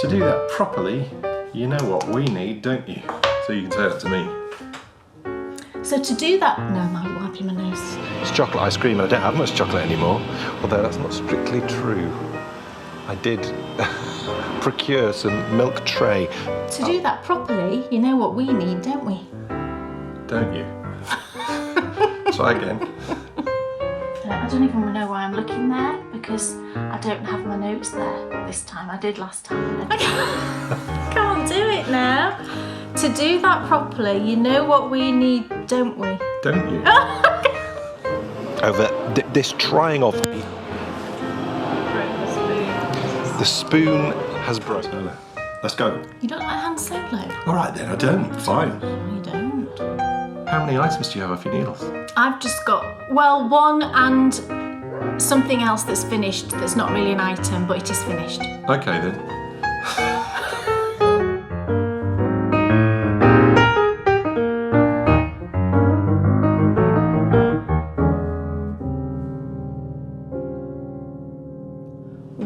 To do that properly, you know what we need, don't you? So you can say that to me. So to do that, no, I'm wiping my nose. It's chocolate ice cream and I don't have much chocolate anymore, although that's not strictly true. I did procure some milk tray. To do that properly, you know what we need, don't we? Don't you? Try again. I don't even know why I'm looking there, because I don't have my notes there this time. I did last time. I can't do it now. To do that properly, you know what we need, don't we? Don't you? Over this trying of me. The spoon has broken. Let's go. You don't like Han Solo? All right then, I don't. Fine. No, you don't. How many items do you have off your needles? I've just got, well, one and something else that's finished that's not really an item, but it is finished. Okay then.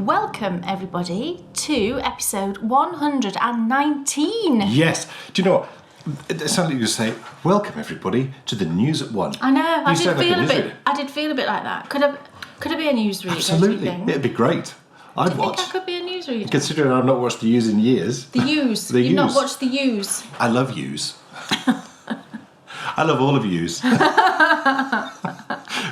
Welcome everybody to episode 119. Yes. Do you know what? It sounded like you say, welcome everybody to the news at 1. I know. I did sound like feel a a bit. newsreader. I did feel a bit like that. Could I be a newsreader? Absolutely. Do you think? It'd be great. I'd watch. I could be a newsreader. Considering I've not watched the U's in years. The U's. The You've not U's. watched the U's. I love U's. I love all of U's.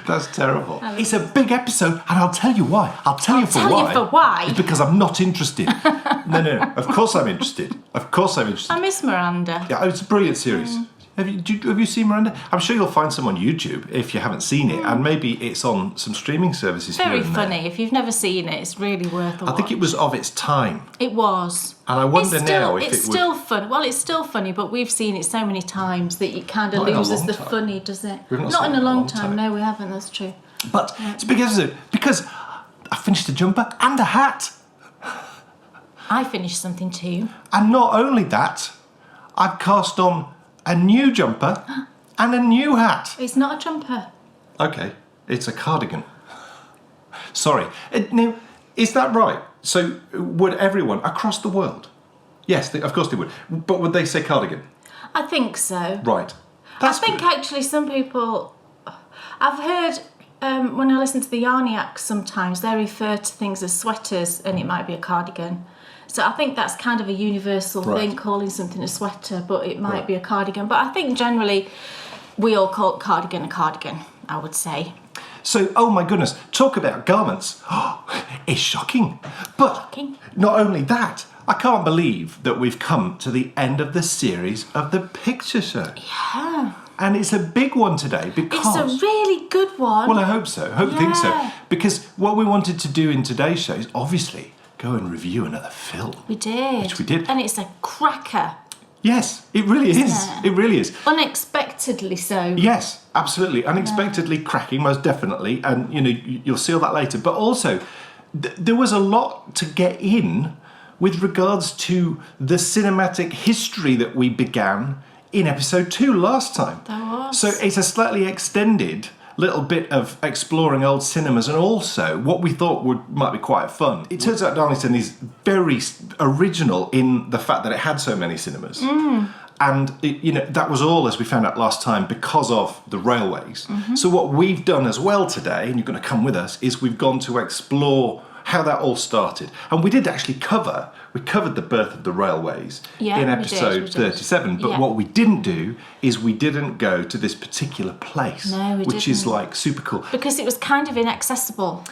That's terrible. It's a big episode, and I'll tell you why. I'll tell you for why. It's because I'm not interested. No. Of course I'm interested. Of course I'm interested. I miss Miranda. Yeah, it's a brilliant series. Have you seen Miranda? I'm sure you'll find some on YouTube if you haven't seen it, and maybe it's on some streaming services. Very here and funny. there. If you've never seen it, it's really worth a watch. I think it was of its time. It was. And I wonder now if it's still fun. Well, it's still funny, but we've seen it so many times that it kind of Not in a loses long the time. funny, does it? We've not Not seen in it a long time. No, we haven't. That's true. But it's a big episode because I finished a jumper and a hat. I finished something too. And not only that, I've cast on a new jumper and a new hat. It's not a jumper. Okay, it's a cardigan. Sorry. Now, is that right? So would everyone across the world? Yes, of course they would. But would they say cardigan? I think so. Right. I think actually some people... I've heard when I listen to the Yarniacs sometimes, they refer to things as sweaters and it might be a cardigan. So I think that's kind of a universal thing, calling something a sweater, but it might be a cardigan. But I think generally we all call cardigan a cardigan, I would say. So, oh my goodness, talk about garments. It's shocking. But not only that, I can't believe that we've come to the end of the series of the picture show. Yeah. And it's a big one today because... It's a really good one. Well, I hope so. Think so. Because what we wanted to do in today's show is obviously go and review another film. We did. Which we did. And it's a cracker. Yes, it really is. It really is. Unexpectedly so. Yes, absolutely. Unexpectedly cracking, most definitely. And, you know, you'll see all that later. But also, there was a lot to get in with regards to the cinematic history that we began in episode 2 last time. There was. So it's a slightly extended little bit of exploring old cinemas and also what we thought might be quite fun. It turns out Darlington is very original in the fact that it had so many cinemas. And that was all, as we found out last time, because of the railways. So what we've done as well today, and you're going to come with us, is we've gone to explore how that all started. And we did actually covered the birth of the railways in episode 37, but what we didn't do is we didn't go to this particular place, which is like super cool. Because it was kind of inaccessible.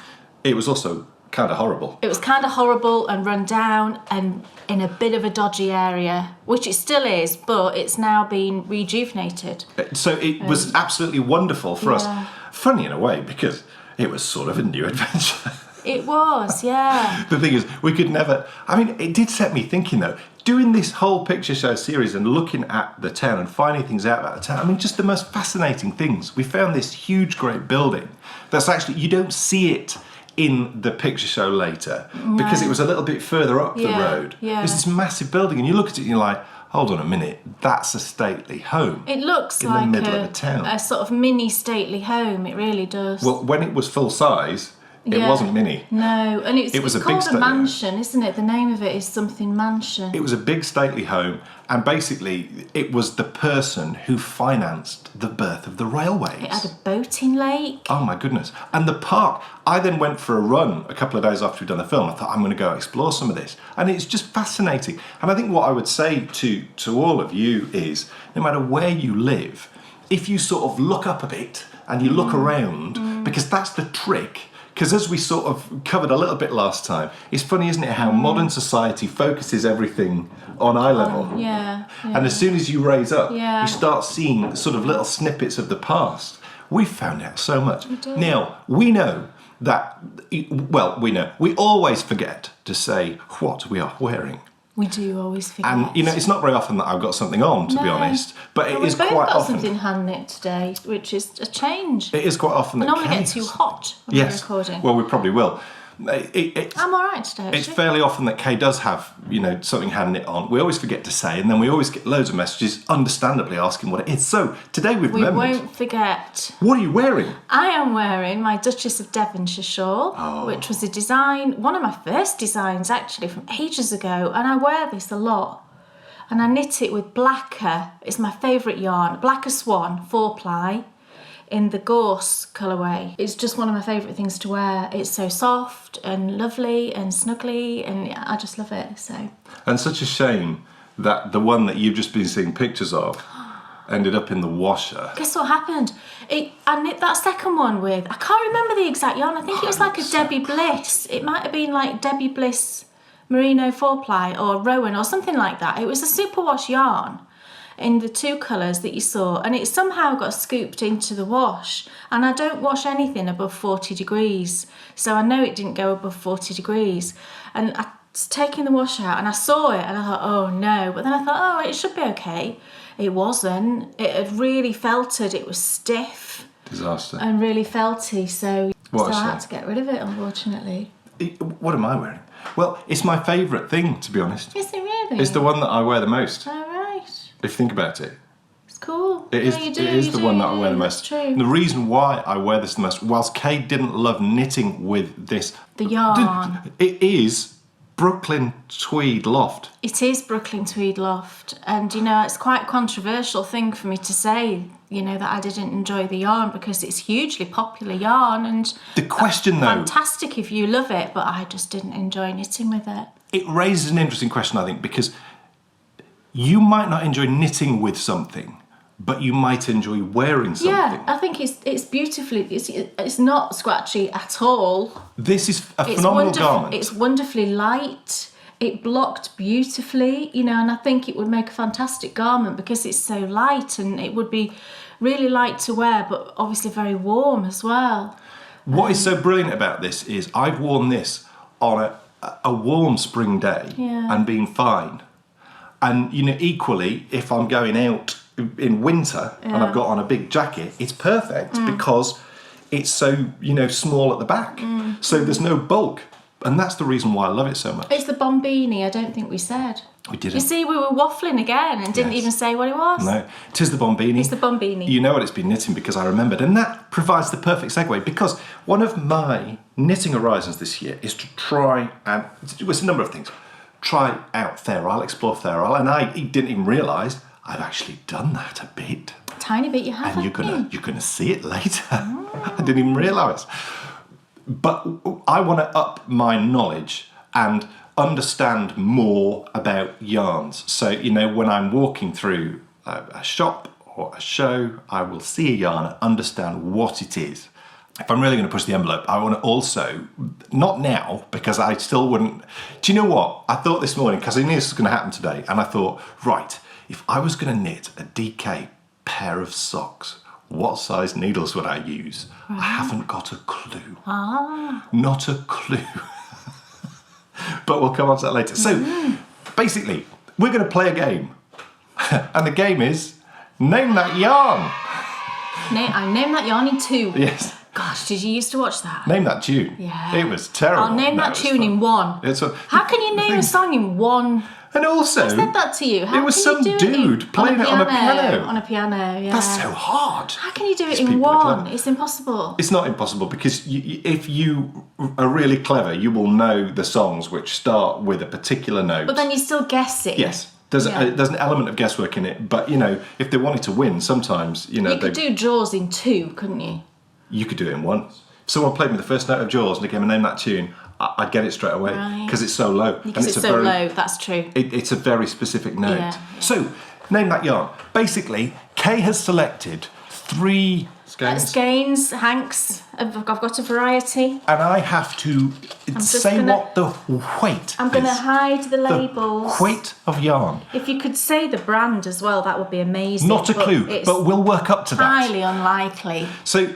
It was also kind of horrible. It was kind of horrible and run down and in a bit of a dodgy area, which it still is, but it's now been rejuvenated. So it was absolutely wonderful for us. Funny in a way, because it was sort of a new adventure. It was, yeah. The thing is, we could never... I mean, it did set me thinking, though. Doing this whole picture show series and looking at the town and finding things out about the town, I mean, just the most fascinating things. We found this huge, great building that's actually... You don't see it in the picture show later because it was a little bit further up the road. Yeah. It's this massive building, and you look at it and you're like, hold on a minute, that's a stately home. It looks in like the middle of a town. A sort of mini stately home, it really does. Well, when it was full size... It wasn't mini. No, and It was it's a big called a mansion, isn't it? The name of it is something mansion. It was a big stately home, and basically it was the person who financed the birth of the railways. It had a boating lake. Oh my goodness. And the park, I then went for a run a couple of days after we'd done the film. I thought, I'm going to go explore some of this. And it's just fascinating. And I think what I would say to all of you is, no matter where you live, if you sort of look up a bit and you look around, because that's the trick. Because as we sort of covered a little bit last time, it's funny, isn't it, how modern society focuses everything on eye level. Yeah. And as soon as you raise up, Yeah. you start seeing sort of little snippets of the past. We've found out so much. Now, we know that, we always forget to say what we are wearing. We do always forget. And, it's not very often that I've got something on, to be honest. But it is we've both quite got often. something hand knit today, which is a change. It is quite often I that normally Kay get too has- hot when we're recording. Well, we probably will. I'm all right today, actually. It's fairly often that Kay does have, something hand knit on. We always forget to say, and then we always get loads of messages, understandably asking what it is. So today we've We remembered. won't forget. What are you wearing? I am wearing my Duchess of Devonshire shawl, which was a design, one of my first designs actually from ages ago, and I wear this a lot. And I knit it with Blacker, it's my favourite yarn, Blacker Swan 4-ply in the gorse colourway. It's just one of my favourite things to wear. It's so soft and lovely and snuggly, and I just love it. So. And such a shame that the one that you've just been seeing pictures of ended up in the washer. Guess what happened? I knit that second one with, I can't remember the exact yarn, I think it was like a Debbie Bliss. It might have been like Debbie Bliss Merino 4-ply or Rowan or something like that. It was a superwash yarn in the two colours that you saw, and it somehow got scooped into the wash, and I don't wash anything above 40 degrees, so I know it didn't go above 40 degrees. And I was taking the wash out and I saw it and I thought, oh no, but then I thought, oh, it should be okay. It wasn't. It had really felted, it was stiff. Disaster. And really felty, so What a I shame. had to get rid of it, unfortunately. What am I wearing? Well, it's my favourite thing, to be honest. Is it really? It's the one that I wear the most, All right. if you think about it. It's cool. It is, Yeah, you do, it is you the do, one you that I wear the do, most. That's true. And the reason why I wear this the most, whilst Kay didn't love knitting with this... The yarn. It is Brooklyn Tweed Loft. It is Brooklyn Tweed Loft, and it's quite a controversial thing for me to say, that I didn't enjoy the yarn, because it's hugely popular yarn, and The question, though, fantastic if you love it, but I just didn't enjoy knitting with it. it raises an interesting question, I think, because you might not enjoy knitting with something, but you might enjoy wearing something. Yeah, I think it's beautifully. It's not scratchy at all. This is a phenomenal garment. It's wonderfully light. It blocked beautifully, and I think it would make a fantastic garment because it's so light, and it would be really light to wear, but obviously very warm as well. What is so brilliant about this is I've worn this on a warm spring day and been fine. And, equally, if I'm going out in winter and I've got on a big jacket, it's perfect because it's so, small at the back. So there's no bulk. And that's the reason why I love it so much. It's the Bombini, I don't think we said. We didn't. You see, we were waffling again and didn't even say what it was. No, 'tis the Bombini. It's the Bombini. You know what it's been knitting because I remembered. And that provides the perfect segue because one of my knitting horizons this year is to try and... It's a number of things. Try out Fair Isle, explore Fair Isle. And I didn't even realise I've actually done that a bit. Tiny bit you have, And you're gonna see it later. I didn't even realise. But I want to up my knowledge and understand more about yarns. So, when I'm walking through a shop or a show, I will see a yarn and understand what it is. If I'm really going to push the envelope, I want to also, not now, because I still wouldn't... Do you know what? I thought this morning, because I knew this was going to happen today, and I thought, right, if I was going to knit a DK pair of socks, what size needles would I use? I haven't got a clue. Not a clue. But we'll come on to that later. So, basically, we're going to play a game. And the game is, name that yarn. I named that yarn in two. Yes. Gosh, did you used to watch that? Name that tune. Yeah. It was terrible. I'll name that tune in one. How can you name a song in one? And also, I said that to you. How it was can some you do dude playing it on a piano. On a piano, yeah. That's so hard. How can you do it These in people are one? clever. It's impossible. It's not impossible because if you are really clever, you will know the songs which start with a particular note. But then you still guess it. Yes. There's an element of guesswork in it, but if they wanted to win, sometimes you could do Jaws in two, couldn't you? You could do it in one. If someone played me the first note of Jaws and they came and named that tune, I'd get it straight away because it's so low. Because it's so low, that's true. It's a very specific note. Yeah. So, name that yarn. Basically, Kay has selected 3 skeins. Skeins, hanks. I've got a variety. And I have to say what the weight I'm going to is. hide the labels. The weight of yarn. If you could say the brand as well, that would be amazing. Not a clue, but we'll work up to that. Highly unlikely. So,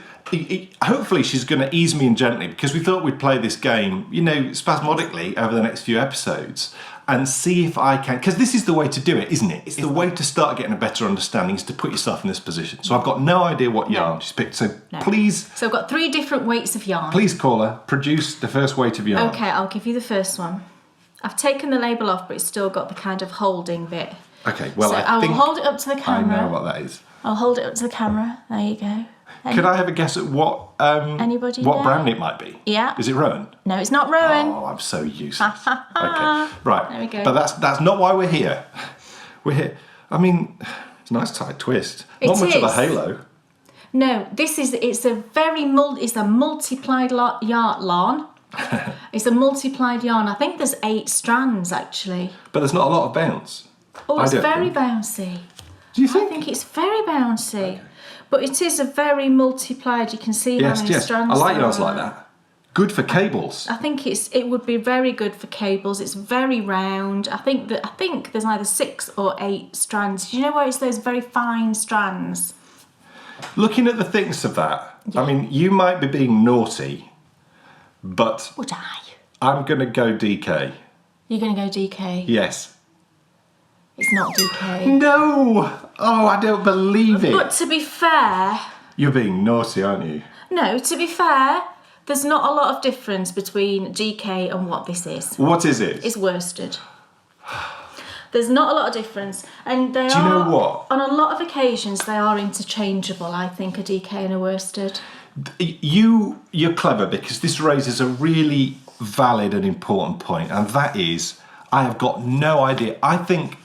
hopefully she's going to ease me in gently because we thought we'd play this game, spasmodically over the next few episodes and see if I can, because this is the way to do it, isn't it? It's the way to start getting a better understanding is to put yourself in this position. So I've got no idea what yarn she's picked. So please... So I've got 3 different weights of yarn. Please, caller, produce the first weight of yarn. Okay, I'll give you the first one. I've taken the label off, but it's still got the kind of holding bit. Okay, well, so I think will hold it up to the camera. I know what that is. I'll hold it up to the camera. There you go. Could I have a guess at what brand it might be? Yeah. Is it Rowan? No, it's not Rowan. Oh, I'm so useless. Okay, right. There we go. But that's not why we're here. We're here. I mean, it's a nice tight twist. Not much of a halo. No, it's a multiplied yarn. It's a multiplied yarn. I think there's 8 strands actually. But there's not a lot of bounce. Oh, it's very bouncy. Do you think? I think it's very bouncy. Okay. But it is a very multiplied. You can see how many strands. I like yarns like that. Good for cables. I think it would be very good for cables. It's very round. I think there's either 6 or 8 strands. Do you know where it's those very fine strands? Looking at the thickness of that, I mean, you might be being naughty, but would I? I'm going to go DK. You're going to go DK? Yes. It's not DK. No! Oh, I don't believe it. But to be fair... You're being naughty, aren't you? No, to be fair, there's not a lot of difference between DK and what this is. What is it? It's worsted. There's not a lot of difference. And they Do you know what? On a lot of occasions, they are interchangeable, I think, a DK and a worsted. You're clever because this raises a really valid and important point, and that is, I have got no idea. I think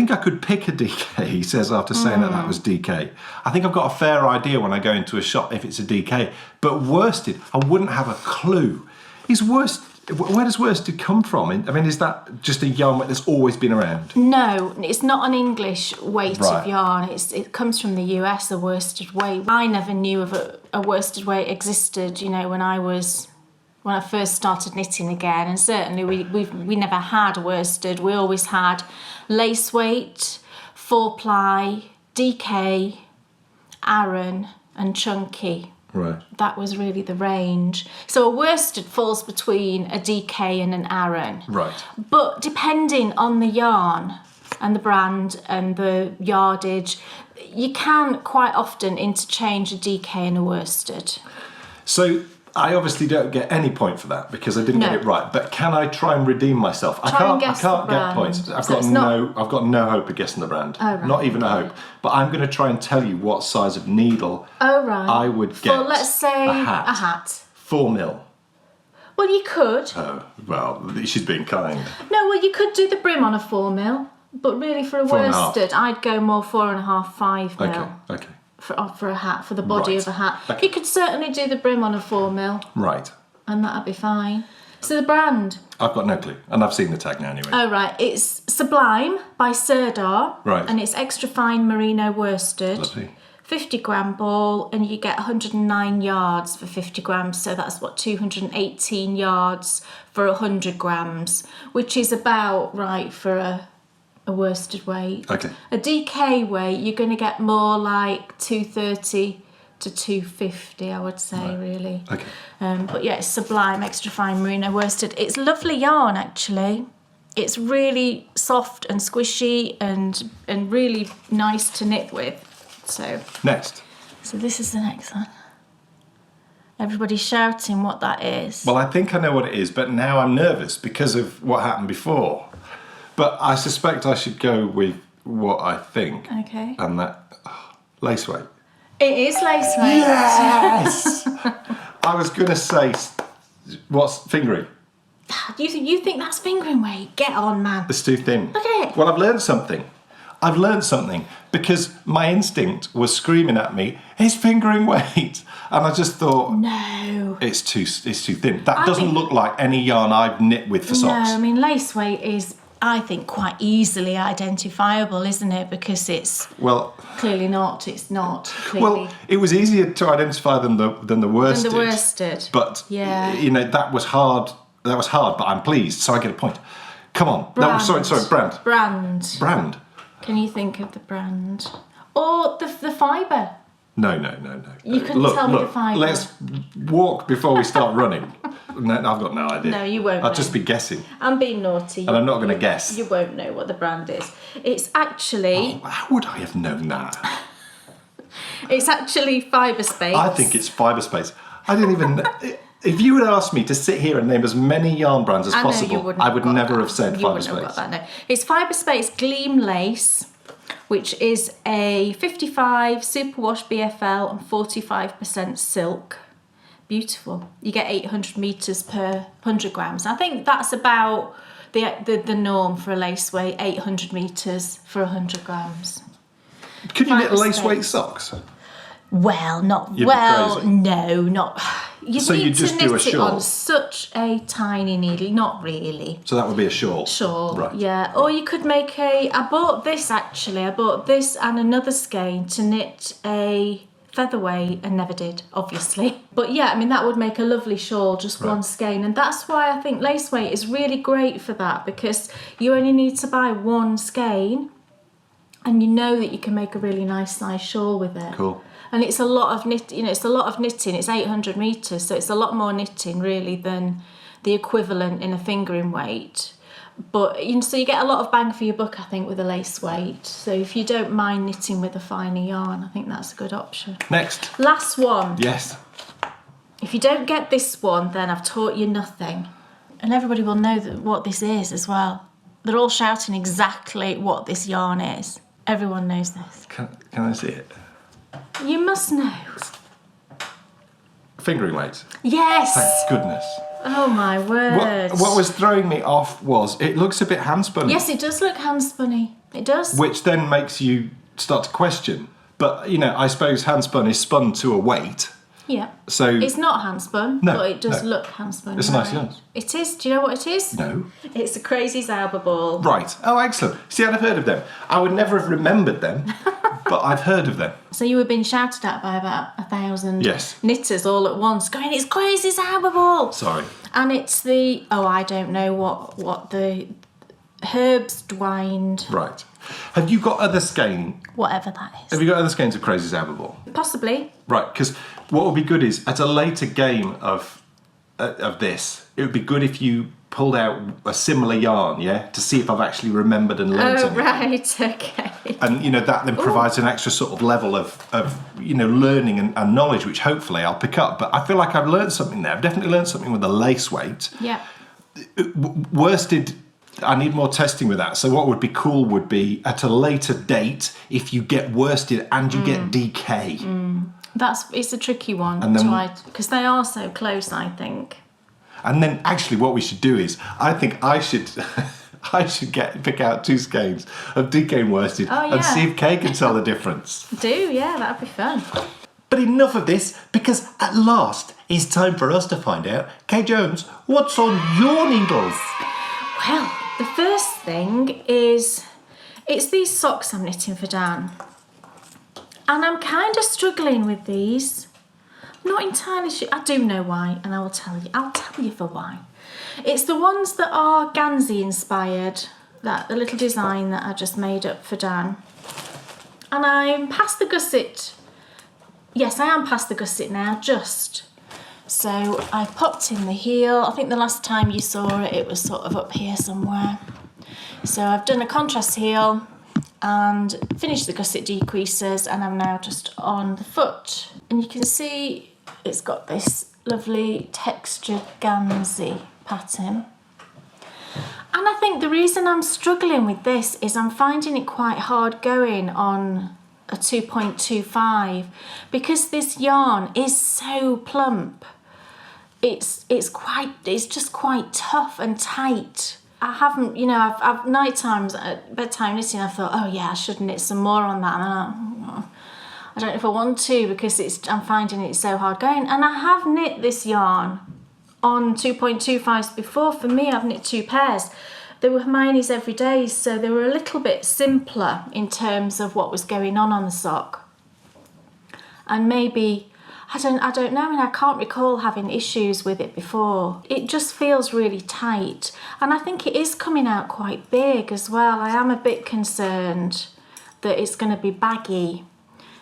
I could pick a DK, he says after saying that was DK. I think I've got a fair idea when I go into a shop if it's a DK. But worsted, I wouldn't have a clue. Where does worsted come from? I mean, is that just a yarn that's always been around? No, it's not an English weight of yarn. It comes from the US, a worsted weight. I never knew of a worsted weight existed, when I first started knitting again, and certainly we never had worsted. We always had lace weight, 4-ply, DK, Aran, and chunky. Right. That was really the range. So a worsted falls between a DK and an Aran. Right. But depending on the yarn and the brand and the yardage, you can quite often interchange a DK and a worsted. So I obviously don't get any point for that because I didn't get it right. But can I try and redeem myself? I can't get points. I've got no hope of guessing the brand. Oh, right. Not even a hope. But I'm going to try and tell you what size of needle I would get. Well, let's say a hat. 4 mil. Well, you could. Oh, well, she's being kind. No, well, you could do the brim on a 4 mil, but really for a worsted, I'd go more 4.5, 5 mil. Okay. For a hat, for the body of a hat. Okay. You could certainly do the brim on a 4 mil. Right. And that'd be fine. So the brand? I've got no clue. And I've seen the tag now anyway. Oh, right. It's Sublime by Sirdar. Right. And it's extra fine merino worsted. Lovely. 50 gram ball, and you get 109 yards for 50 grams. So that's 218 yards for 100 grams, which is about right for a worsted weight. Okay. A DK weight, you're going to get more like 230 to 250, I would say, really. Okay. But yeah, it's Sublime, extra fine merino worsted. It's lovely yarn, actually. It's really soft and squishy and really nice to knit with. So next. So this is the next one. Everybody's shouting what that is. Well, I think I know what it is, but now I'm nervous because of what happened before. But I suspect I should go with what I think. Okay. And that... lace weight. It is lace weight. Yes! I was going to say... What's fingering? You think that's fingering weight? Get on, man. It's too thin. Look at it. Well, I've learned something. Because my instinct was screaming at me, it's fingering weight. And I just thought... No. It's too thin. That doesn't look like any yarn I've knit with for socks. No, I mean, lace weight is, I think, quite easily identifiable, isn't it? Because it's clearly not. It's not. Clearly. Well, it was easier to identify than the worsted. Than the worsted. But yeah, that was hard. That was hard. But I'm pleased, so I get a point. Come on. Brand. No, sorry, brand. Brand. Can you think of the brand or the fibre? No. You couldn't tell me the fibre. Let's walk before we start running. No, I've got no idea. No, you won't. I'll just be guessing. I'm being naughty. And I'm not going to guess. You won't know what the brand is. It's actually... Oh, how would I have known that? It's actually Fiberspace. I think it's Fiberspace. I didn't even... If you had asked me to sit here and name as many yarn brands as possible, I would never have said Fiberspace. You wouldn't have got that, no. It's Fiberspace Gleam Lace, which is a 55 superwash BFL and 45% silk. Beautiful. You get 800 metres per 100 grams. I think that's about the norm for a lace weight, 800 metres for 100 grams. Could you knit lace weight socks? Well, not... You'd well, be crazy. No, not... So you just do a knit it shawl? on such a tiny needle. Not really. So that would be a shawl? Shawl, right. Yeah. Or you could make I bought this actually. I bought this and another skein to knit a featherweight and never did, obviously. But yeah, I mean, that would make a lovely shawl, just one skein. And that's why I think lace weight is really great for that, because you only need to buy one skein and you know that you can make a really nice size shawl with it. Cool. And it's a lot of knitting, it's a lot of knitting. It's 800 metres, so it's a lot more knitting really than the equivalent in a fingering weight. But so you get a lot of bang for your buck, I think, with a lace weight. So if you don't mind knitting with a finer yarn, I think that's a good option. Next. Last one. Yes. If you don't get this one, then I've taught you nothing. And everybody will know what this is as well. They're all shouting exactly what this yarn is. Everyone knows this. Can I see it? You must know. Fingering weights. Yes. Thank goodness. Oh my word. What was throwing me off was it looks a bit handspun. Yes, it does look handspunny. It does. Which then makes you start to question. But, I suppose handspun is spun to a weight. Yeah. So it's not handspun, but it does look handspun. It's a nice yarn. It is. Do you know what it is? No. It's a Crazy Zauber ball. Right. Oh, excellent. See, I'd have heard of them. I would never have remembered them, but I've heard of them. So you were being shouted at by about 1,000 Yes. knitters all at once, going, "It's Crazy Zauber ball." Sorry. And it's the I don't know what the herbs dwined. Right. Have you got other skein? Whatever that is. Have you got other skeins of Crazy Zauber ball? Possibly. Right, because what would be good is at a later game of this, it would be good if you pulled out a similar yarn, to see if I've actually remembered and learned anything. Right, okay. And that then provides an extra sort of level of learning and knowledge, which hopefully I'll pick up. But I feel like I've learned something there. I've definitely learned something with the lace weight. Yeah. Worsted, I need more testing with that. So what would be cool would be at a later date if you get worsted and you get DK. It's a tricky one because they are so close, I think. And then actually what we should do is, I think I should pick out 2 skeins of DK and worsted and see if Kay can tell the difference. That'd be fun. But enough of this, because at last it's time for us to find out, Kay Jones, what's on your needles? Well, the first thing is, it's these socks I'm knitting for Dan. And I'm kind of struggling with these. I'm not entirely sure. I do know why, and I will tell you. I'll tell you for why. It's the ones that are Gansey inspired, the little design that I just made up for Dan. And I'm past the gusset. Yes, I am past the gusset now, just. So I popped in the heel. I think the last time you saw it, it was sort of up here somewhere. So I've done a contrast heel and finished the gusset decreases, and I'm now just on the foot. And you can see it's got this lovely textured Gansey pattern. And I think the reason I'm struggling with this is I'm finding it quite hard going on a 2.25 because this yarn is so plump. It's just quite tough and tight. I haven't, you know, I've night times at bedtime knitting, I thought, oh yeah, I should knit some more on that. And I don't know if I want to because I'm finding it so hard going. And I have knit this yarn on 2.25s before. For me, I've knit 2 pairs. They were Hermione's Everydays, so they were a little bit simpler in terms of what was going on the sock. And maybe, I don't know, and I can't recall having issues with it before. It just feels really tight. And I think it is coming out quite big as well. I am a bit concerned that it's going to be baggy.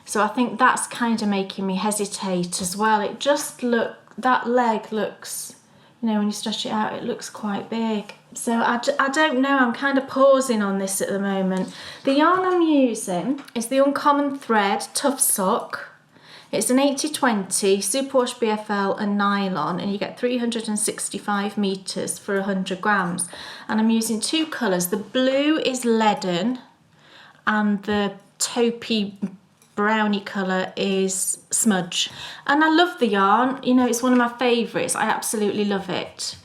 So I think that's kind of making me hesitate as well. It just that leg looks, you know, when you stretch it out, it looks quite big. So I don't know, I'm kind of pausing on this at the moment. The yarn I'm using is the Uncommon Thread Tough Sock. It's an 80/20 superwash BFL and nylon, and you get 365 meters for 100 grams. And I'm using 2 colours. The blue is leaden and the taupey browny colour is smudge. And I love the yarn, you know, it's one of my favourites. I absolutely love it.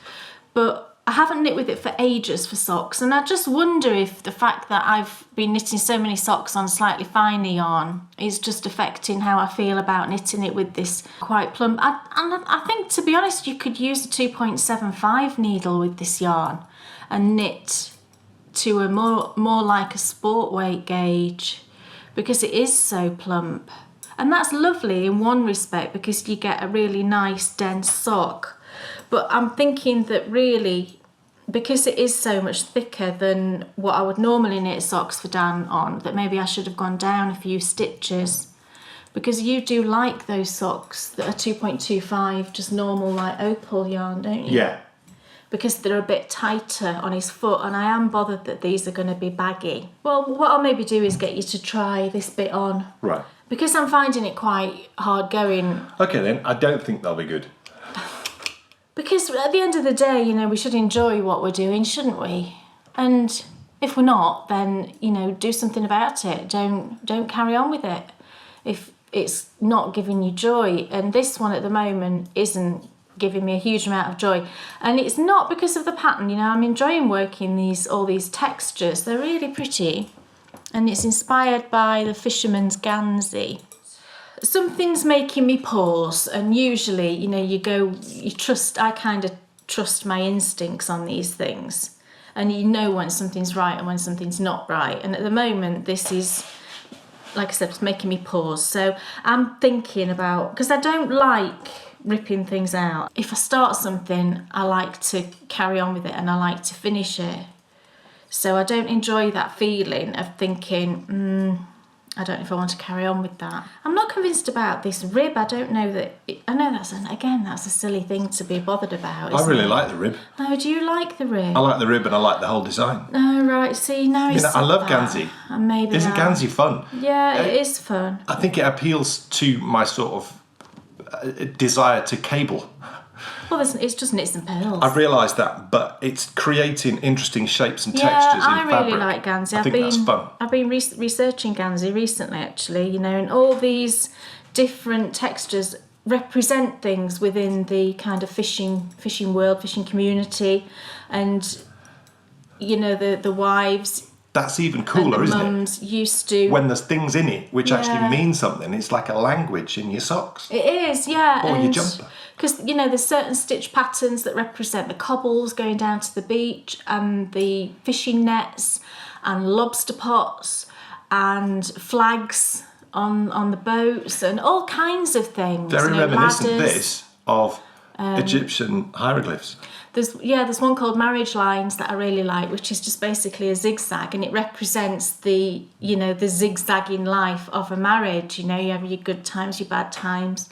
But I haven't knit with it for ages for socks, and I just wonder if the fact that I've been knitting so many socks on slightly finer yarn is just affecting how I feel about knitting it with this quite plump. I think, to be honest, you could use a 2.75 needle with this yarn and knit to a more like a sport weight gauge, because it is so plump. And that's lovely in one respect because you get a really nice dense sock. But I'm thinking that really, because it is so much thicker than what I would normally knit socks for Dan on, that maybe I should have gone down a few stitches. Because you do like those socks that are 2.25, just normal like opal yarn, don't you? Yeah. Because they're a bit tighter on his foot, and I am bothered that these are going to be baggy. Well, what I'll maybe do is get you to try this bit on. Right. Because I'm finding it quite hard going. Okay then, I don't think they'll be good. Because at the end of the day, you know, we should enjoy what we're doing, shouldn't we? And if we're not, then, you know, do something about it. Don't carry on with it if it's not giving you joy. And this one at the moment isn't giving me a huge amount of joy. And it's not because of the pattern, you know, I'm enjoying working all these textures. They're really pretty. And it's inspired by the Fisherman's Gansey. Something's making me pause, and usually, you know, I kind of trust my instincts on these things, and you know when something's right and when something's not right. And at the moment, this is, like I said, it's making me pause. So I'm thinking about, because I don't like ripping things out. If I start something, I like to carry on with it and I like to finish it. So I don't enjoy that feeling of thinking, I don't know if I want to carry on with that. I'm not convinced about this rib. I don't know that... I know that's a silly thing to be bothered about, I really like the rib. No, do you like the rib? I like the rib and I like the whole design. Oh, right. See, now You know, I love Gansey. Maybe Isn't Gansey fun? Yeah, it is fun. I think it appeals to my sort of desire to cable. Well, it's just knits and pearls. I've realised that, but it's creating interesting shapes and textures in fabric. I really like Gansey. I think that's fun. I've been researching Gansey recently, actually, you know, and all these different textures represent things within the kind of fishing world, fishing community, and, you know, the wives... That's even cooler, isn't it? Mums used to... When there's things in it which actually mean something, it's like a language in your socks. It is, yeah. Or your jumper. Because, you know, there's certain stitch patterns that represent the cobbles going down to the beach, and the fishing nets, and lobster pots, and flags on the boats, and all kinds of things. Very reminiscent, ladders. this, of Egyptian hieroglyphs. There's one called Marriage Lines that I really like, which is just basically a zigzag, and it represents the zigzagging life of a marriage. You know, you have your good times, your bad times.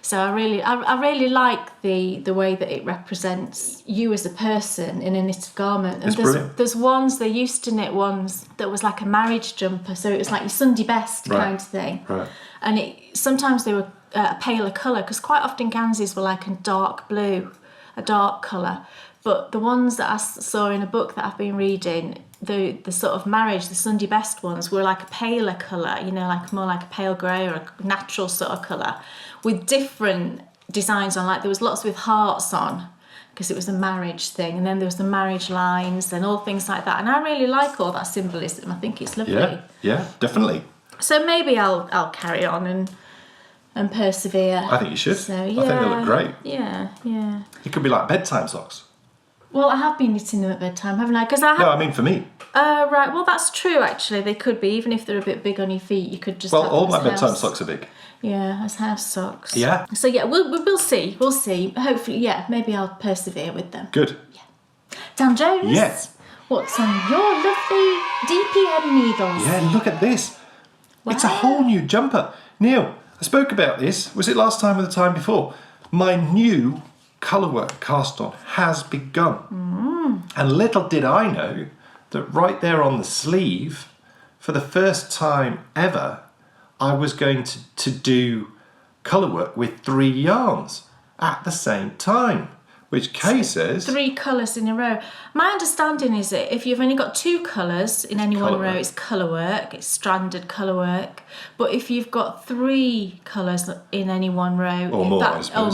So I really like the way that it represents you as a person in a knitted garment. And there's ones, they used to knit ones that was like a marriage jumper, so it was like your Sunday best kind of thing. Right. And sometimes they were a paler colour, because quite often Ganseys were like a dark blue, a dark colour. But the ones that I saw in a book that I've been reading, the sort of marriage, the Sunday best ones, were like a paler colour, you know, like more like a pale grey or a natural sort of colour, with different designs on. Like there was lots with hearts on, because it was a marriage thing, and then there was the marriage lines and all things like that. And I really like all that symbolism. I think it's lovely. Yeah, definitely. So maybe I'll carry on and persevere. I think you should. So, yeah, I think they look great. Yeah. It could be like bedtime socks. Well, I have been knitting them at bedtime, haven't I? No, I mean for me. Right. Well, that's true. Actually, they could be, even if they're a bit big on your feet. You could just. Well, have all them my as bedtime house. socks are big. Yeah, as house socks. Yeah. So yeah, we'll see. We'll see. Hopefully, yeah. Maybe I'll persevere with them. Good. Dan Jones. Yes. What's on your lovely DPM needles? Yeah, look at this. Wow. It's a whole new jumper. Neil, I spoke about this. Was it last time or the time before? My new colourwork cast on has begun. And little did I know that right there on the sleeve, for the first time ever, I was going to do colourwork with 3 yarns at the same time, which Kay says... 3 colours in a row. My understanding is that if you've only got 2 colours in any one row, it's colourwork, it's stranded colourwork. But if you've got 3 colours in any one row... Or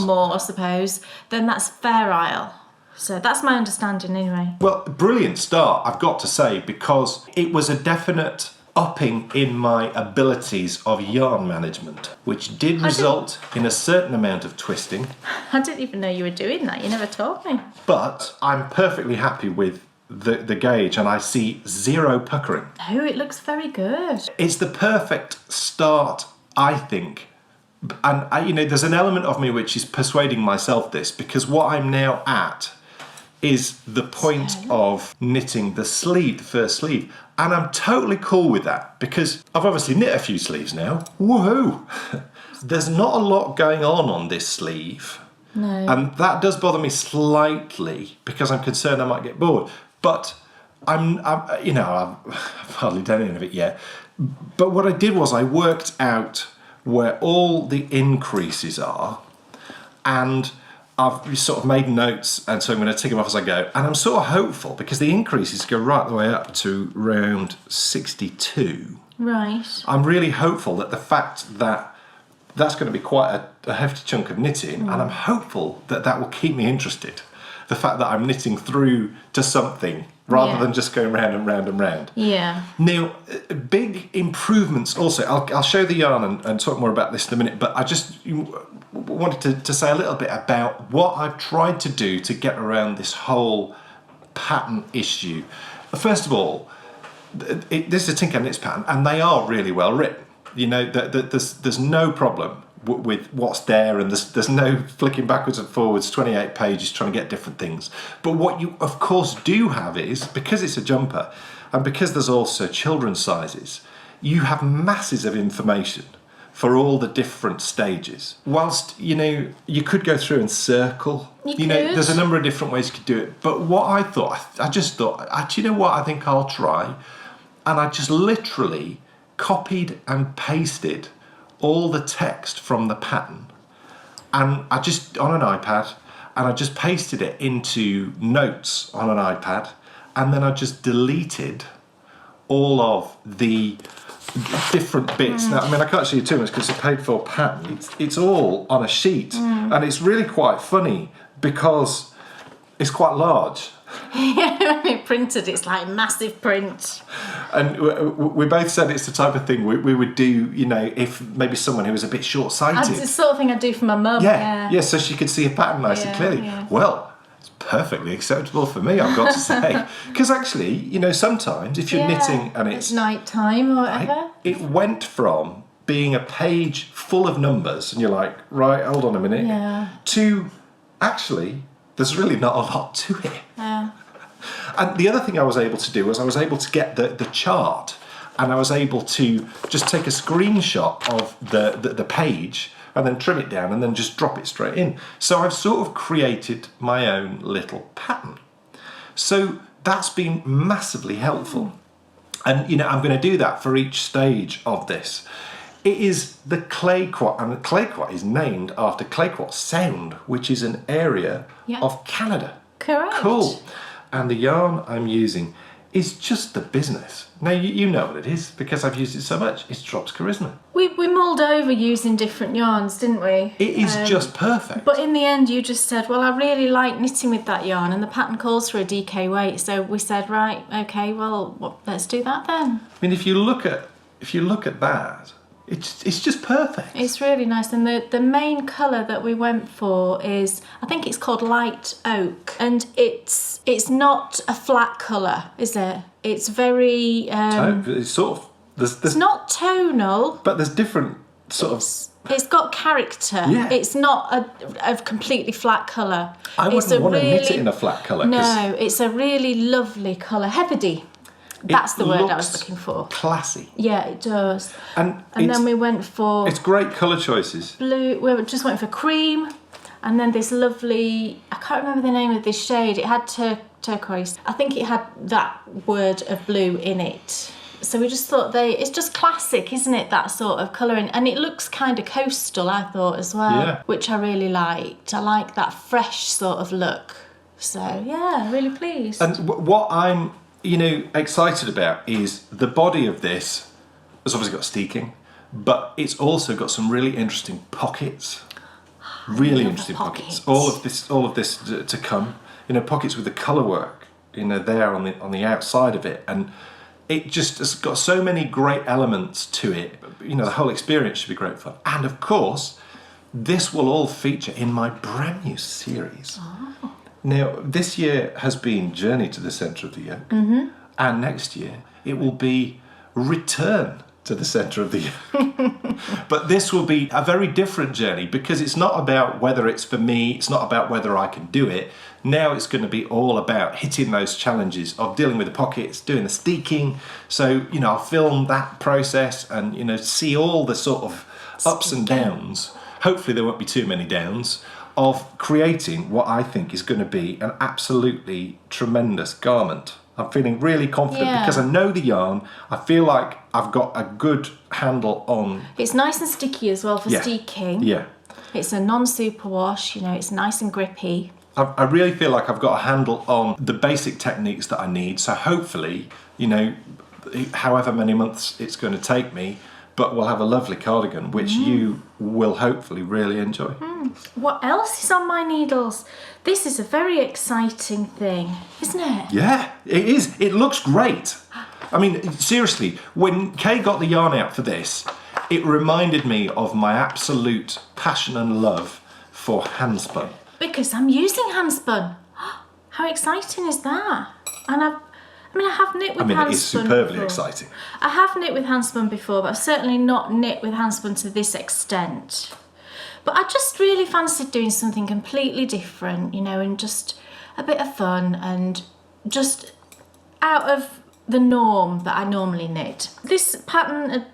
more, I suppose. Then that's Fair Isle. So that's my understanding anyway. Well, brilliant start, I've got to say, because it was a definite upping in my abilities of yarn management, which did result in a certain amount of twisting. I didn't even know you were doing that. You never told me. But I'm perfectly happy with the gauge, and I see 0 puckering. Oh, it looks very good. It's the perfect start, I think. And, there's an element of me which is persuading myself this, because what I'm now at is the point of knitting the sleeve, the first sleeve. And I'm totally cool with that, because I've obviously knit a few sleeves now. Woohoo! There's not a lot going on this sleeve. No. And that does bother me slightly, because I'm concerned I might get bored. But I've hardly done any of it yet. But what I did was I worked out where all the increases are, and I've sort of made notes, and so I'm going to tick them off as I go. And I'm sort of hopeful, because the increases go right the way up to round 62. Right. I'm really hopeful that the fact that that's going to be quite a hefty chunk of knitting, and I'm hopeful that will keep me interested. The fact that I'm knitting through to something rather than just going round and round and round. Yeah. Now, big improvements also. I'll show the yarn and talk more about this in a minute, but I just wanted to say a little bit about what I've tried to do to get around this whole pattern issue. First of all, this is a Tinker Knits pattern, and they are really well written. There's no problem with what's there, and there's no flicking backwards and forwards 28 pages trying to get different things. But what you of course do have is, because it's a jumper and because there's also children's sizes, you have masses of information for all the different stages. Whilst you could go through and circle, there's a number of different ways you could do it. But what I just thought, actually, you know what, I think I'll try. And I just literally copied and pasted all the text from the pattern, and I just on an iPad, and I just pasted it into notes on an iPad, and then I just deleted all of the different bits. Now, I mean, I can't show you too much because it's a paid for pattern. It's all on a sheet, and it's really quite funny because it's quite large. Yeah, when it printed, it's like massive print. And we both said it's the type of thing we would do, if maybe someone who was a bit short-sighted. It's the sort of thing I'd do for my mum. Yeah, so she could see a pattern nice and clearly. Yeah. Well, it's perfectly acceptable for me, I've got to say. Because actually, sometimes if you're knitting and it's night time or whatever. It went from being a page full of numbers, and you're like, right, hold on a minute, to actually, there's really not a lot to it. Yeah. And the other thing I was able to do was I was able to get the chart, and I was able to just take a screenshot of the page and then trim it down and then just drop it straight in. So I've sort of created my own little pattern. So that's been massively helpful. And, you know, I'm going to do that for each stage of this. It is the clay quat, and the clay quat is named after Clay Quat Sound, which is an area of Canada. Correct. Cool. And the yarn I'm using is just the business. Now, you know what it is, because I've used it so much. It's Drops Charisma. We mulled over using different yarns, didn't we? It is just perfect. But in the end, you just said, well, I really like knitting with that yarn, and the pattern calls for a DK weight. So we said, right, okay, well, let's do that then. I mean, if you look at that, it's just perfect. It's really nice, and the main colour that we went for is, I think it's called light oak, and it's not a flat colour, is it? It's very It's sort of it's not tonal, but there's different sort of. It's got character. Yeah. It's not a completely flat colour. I wouldn't want to knit it in a flat colour. No, it's a really lovely colour, heathery. That's the word I was looking for. Classy. Yeah, it does. And then we went for... It's great colour choices. Blue. We just went for cream. And then this lovely... I can't remember the name of this shade. It had turquoise. I think it had that word of blue in it. So we just thought it's just classic, isn't it? That sort of colouring. And it looks kind of coastal, I thought, as well. Which I really liked. I like that fresh sort of look. So, yeah, really pleased. And what I'm... excited about is the body of this has obviously got steeking, but it's also got some really interesting pockets. Really interesting pockets. All of this to come. Pockets with the colour work, there on the outside of it, and it just has got so many great elements to it. The whole experience should be great fun. And of course, this will all feature in my brand new series. Now, this year has been Journey to the Centre of the Yoke, and next year it will be Return to the Centre of the Yoke. But this will be a very different journey, because it's not about whether it's for me, it's not about whether I can do it. Now it's going to be all about hitting those challenges of dealing with the pockets, doing the steeking. So, I'll film that process and, see all the sort of ups and downs. Hopefully there won't be too many downs. Of creating what I think is going to be an absolutely tremendous garment. I'm feeling really confident because I know the yarn. I feel like I've got a good handle on... It's nice and sticky as well for steeking. Yeah. It's a non-superwash, it's nice and grippy. I really feel like I've got a handle on the basic techniques that I need. So hopefully, however many months it's going to take me, but we'll have a lovely cardigan, which you will hopefully really enjoy. What else is on my needles? This is a very exciting thing, isn't it? Yeah, it is. It looks great. I mean, seriously, when Kay got the yarn out for this, it reminded me of my absolute passion and love for handspun. Because I'm using handspun. How exciting is that? And I have knit with handspun. It is superbly before. exciting. I have knit with handspun before, but I've certainly not knit with handspun to this extent. But I just really fancied doing something completely different, and just a bit of fun and just out of the norm that I normally knit. This pattern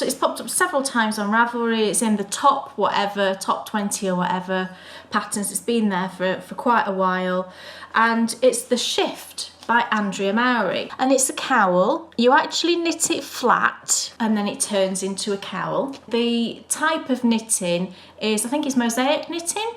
it's popped up several times on Ravelry. It's in the top 20 or whatever patterns. It's been there for quite a while. And it's The Shift by Andrea Mowry. And it's a cowl. You actually knit it flat and then it turns into a cowl. The type of knitting is, I think it's mosaic knitting,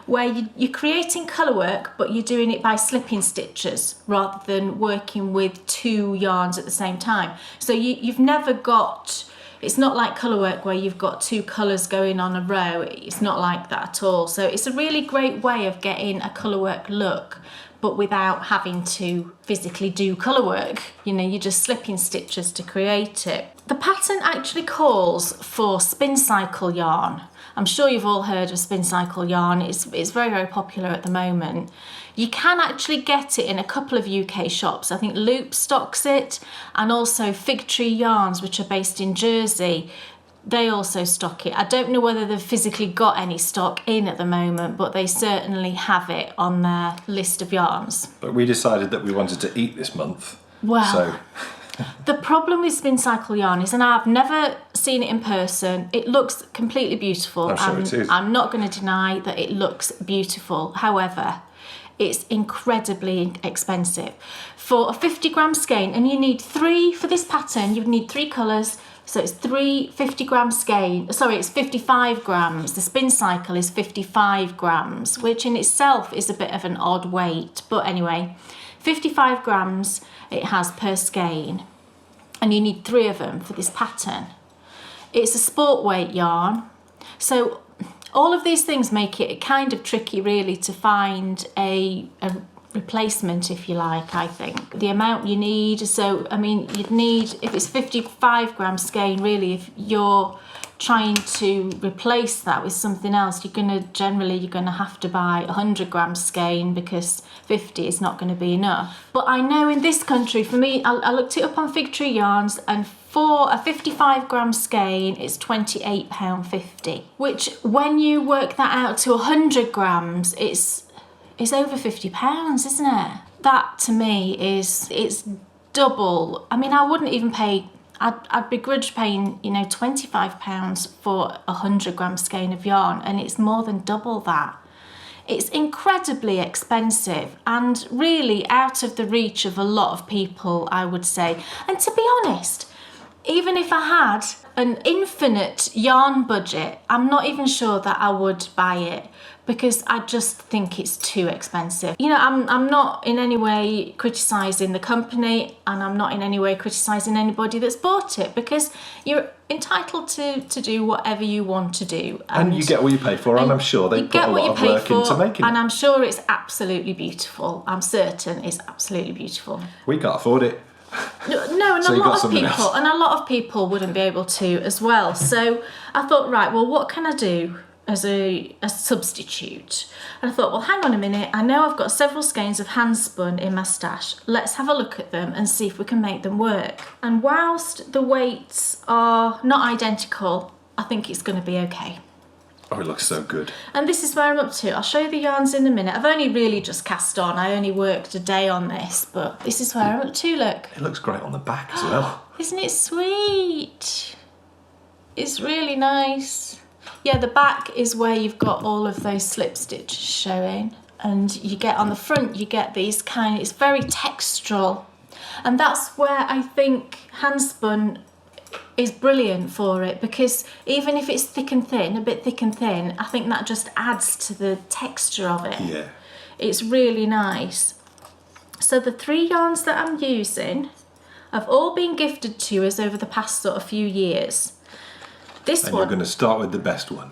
where you're creating colour work, but you're doing it by slipping stitches rather than working with two yarns at the same time. So you've never got... It's not like colour work where you've got two colours going on a row. It's not like that at all. So it's a really great way of getting a colour work look, but without having to physically do colour work. You're just slipping stitches to create it. The pattern actually calls for spin cycle yarn. I'm sure you've all heard of spin cycle yarn. It's very, very popular at the moment. You can actually get it in a couple of UK shops. I think Loop stocks it, and also Fig Tree Yarns, which are based in Jersey. They also stock it. I don't know whether they've physically got any stock in at the moment, but they certainly have it on their list of yarns. But we decided that we wanted to eat this month. Well, so The problem with spin cycle yarn is, and I've never seen it in person, it looks completely beautiful. I'm sure it is. I'm not going to deny that it looks beautiful. However, it's incredibly expensive. For a 50-gram skein, and you need 3, for this pattern, you need 3 colours, so it's 3 50-gram skein, sorry, it's 55 grams. The spin cycle is 55 grams, which in itself is a bit of an odd weight. But anyway, 55 grams it has per skein, and you need 3 of them for this pattern. It's a sport weight yarn, so all of these things make it kind of tricky really to find a replacement, if you like, I think. The amount you need, so I mean, you'd need, if it's 55 gram skein, really, if you're trying to replace that with something else, you're gonna have to buy 100 gram skein, because 50 is not going to be enough. But I know in this country, for me, I looked it up on Fig Tree Yarns, and for a 55 gram skein, it's £28.50, which when you work that out to 100 grams, it's over £50, isn't it? That to me it's double. I mean, I wouldn't even pay, I'd begrudge paying, you know, £25 for a 100 gram skein of yarn, and it's more than double that. It's incredibly expensive and really out of the reach of a lot of people, I would say. And to be honest, even if I had an infinite yarn budget, I'm not even sure that I would buy it, because I just think it's too expensive. You know, I'm not in any way criticising the company, and I'm not in any way criticising anybody that's bought it, because you're entitled to do whatever you want to do. And you get what you pay for, and I'm sure they put a lot of work into making it. And I'm sure it's absolutely beautiful. I'm certain it's absolutely beautiful. We can't afford it. No, and So a you got lot of something people, else. and a lot of people wouldn't be able to as well. So I thought, right, well, what can I do as a substitute? And I thought, well, hang on a minute. I know I've got several skeins of hand spun in my stash. Let's have a look at them and see if we can make them work. And whilst the weights are not identical, I think it's going to be okay. Oh, it looks so good. And this is where I'm up to. I'll show you the yarns in a minute. I've only really just cast on. I only worked a day on this, but this is where I'm up to, look. It looks great on the back as well. Isn't it sweet? It's really nice. Yeah, the back is where you've got all of those slip stitches showing. And you get on the front, you get these it's very textural. And that's where I think hand spun is brilliant for it, because even if it's thick and thin, a bit thick and thin, I think that just adds to the texture of it. Yeah. It's really nice. So the 3 yarns that I'm using have all been gifted to us over the past sort of few years. This And one, you're going to start with the best one.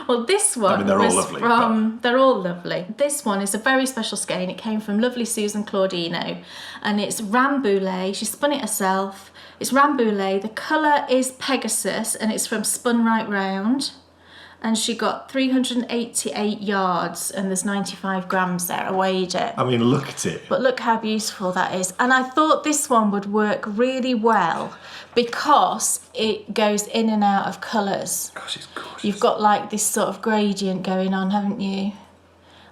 well, this one, I mean, they're all lovely, they're all lovely. This one is a very special skein. It came from lovely Susan Claudino, and it's Rambouillet. She spun it herself. It's Rambouillet. The colour is Pegasus, and it's from Spun Right Round. And she got 388 yards, and there's 95 grams there. I weighed it. I mean, look at it. But look how beautiful that is. And I thought this one would work really well because it goes in and out of colours. Gosh, it's gorgeous. You've got like this sort of gradient going on, haven't you?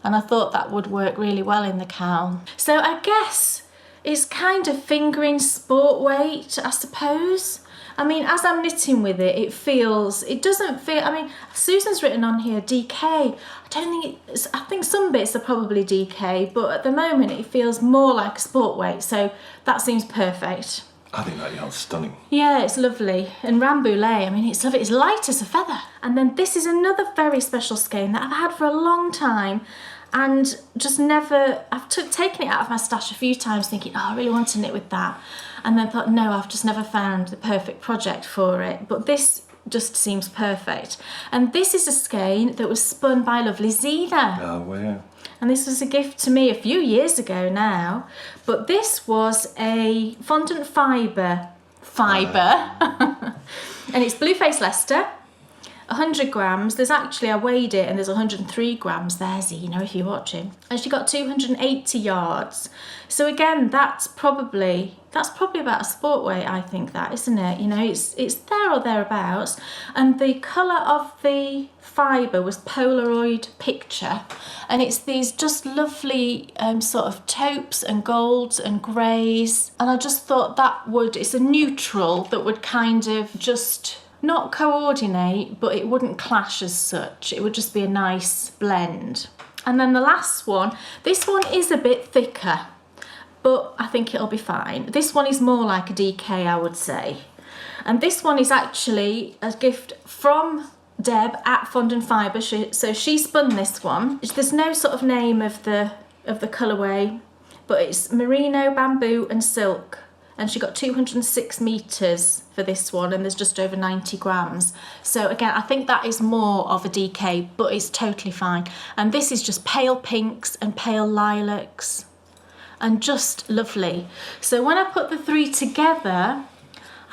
And I thought that would work really well in the KAL. So I guess it's kind of fingering sport weight, I suppose. I mean, as I'm knitting with it, it doesn't feel, I mean, Susan's written on here DK. I think some bits are probably DK, but at the moment it feels more like a sport weight, so that seems perfect. I think that yarn's stunning. Yeah, it's lovely. And Rambouillet, I mean, it's lovely. It's light as a feather. And then this is another very special skein that I've had for a long time, and just never, taken it out of my stash a few times thinking, oh, I really want to knit with that. And then thought, no, I've just never found the perfect project for it. But this just seems perfect. And this is a skein that was spun by lovely Zena. Oh, wow. And this was a gift to me a few years ago now. But this was a fondant fibre. And it's Blueface Leicester. 100 grams. There's actually, I weighed it and there's 103 grams. There's, you know, if you're watching. And she got 280 yards. So again, that's probably about a sport weight, I think that, isn't it? You know, it's there or thereabouts. And the colour of the fibre was Polaroid picture. And it's these just lovely sort of taupes and golds and greys. And I just thought it's a neutral that would kind of just not coordinate, but it wouldn't clash as such. It would just be a nice blend. And then the last one, this one is a bit thicker, but I think it'll be fine. This one is more like a DK, I would say. And this one is actually a gift from Deb at Fond and Fibre. So she spun this one. There's no sort of name of the colourway, but it's merino, bamboo and silk. And she got 206 metres for this one, and there's just over 90 grams. So again, I think that is more of a DK, but it's totally fine. And this is just pale pinks and pale lilacs, and just lovely. So when I put the three together,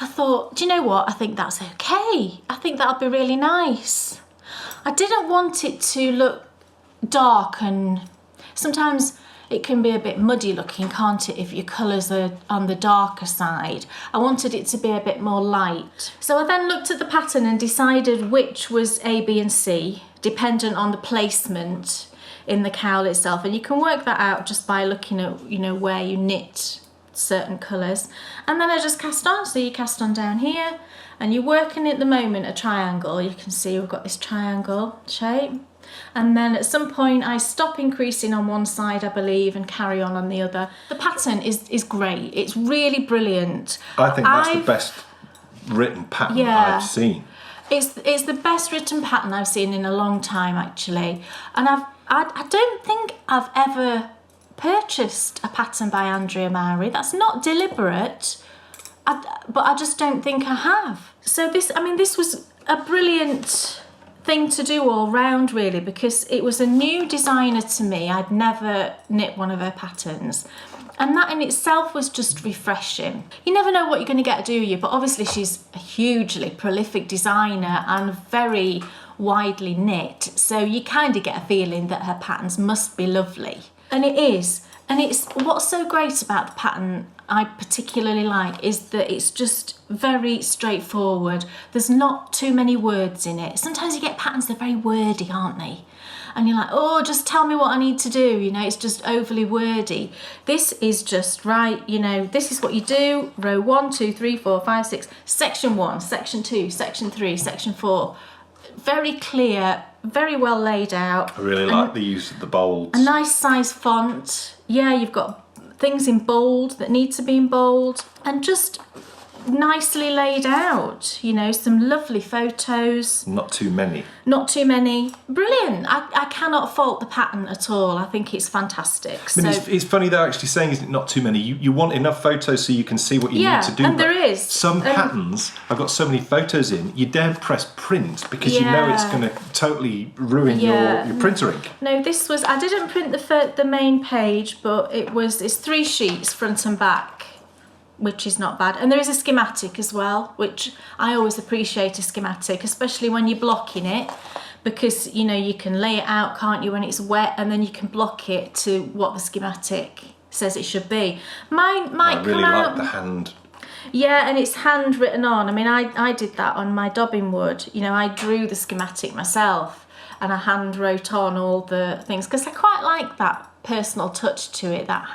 I thought, do you know what? I think that's okay. I think that'll be really nice. I didn't want it to look dark, and sometimes it can be a bit muddy looking, can't it, if your colours are on the darker side. I wanted it to be a bit more light. So I then looked at the pattern and decided which was A, B and C, dependent on the placement in the cowl itself. And you can work that out just by looking at, you know, where you knit certain colours. And then I just cast on. So you cast on down here, and you're working at the moment a triangle. You can see we've got this triangle shape. And then at some point I stop increasing on one side, I believe, and carry on the other. The pattern is great. It's really brilliant. I think that's the best written pattern I've seen. It's the best written pattern I've seen in a long time, actually. And I don't think I've ever purchased a pattern by Andrea Mowry. That's not deliberate, but I just don't think I have. So this was a brilliant thing to do all round, really, because it was a new designer to me. I'd never knit one of her patterns, and that in itself was just refreshing. You never know what you're going to get, do you? But obviously she's a hugely prolific designer and very widely knit, so you kind of get a feeling that her patterns must be lovely, and it is. And it's what's so great about the pattern I particularly like is that it's just very straightforward. There's not too many words in it. Sometimes you get patterns that are very wordy, aren't they? And you're like, oh, just tell me what I need to do. You know, it's just overly wordy. This is just right. You know, this is what you do. Row 1, 2, 3, 4, 5, 6. Section 1, section 2, section 3, section 4. Very clear, very well laid out. I really like the use of the bolds. A nice size font. Yeah, you've got things in bold that need to be in bold, and just nicely laid out. You know, some lovely photos. Not too many. Not too many. Brilliant. I cannot fault the pattern at all. I think it's fantastic. I mean, it's funny though, actually saying is not too many. You want enough photos so you can see what you need to do. And there is. Some patterns, I've got so many photos in, you daren't press print because you know it's going to totally ruin your printer ink. No, this was, I didn't print the main page, but it's 3 sheets front and back, which is not bad. And there is a schematic as well, which I always appreciate a schematic, especially when you're blocking it, because, you know, you can lay it out, can't you, when it's wet, and then you can block it to what the schematic says it should be. Mine might come out... I really like the hand. Yeah, and it's handwritten on. I mean, I did that on my dobbin wood. You know, I drew the schematic myself, and I hand wrote on all the things, because I quite like that personal touch to it, that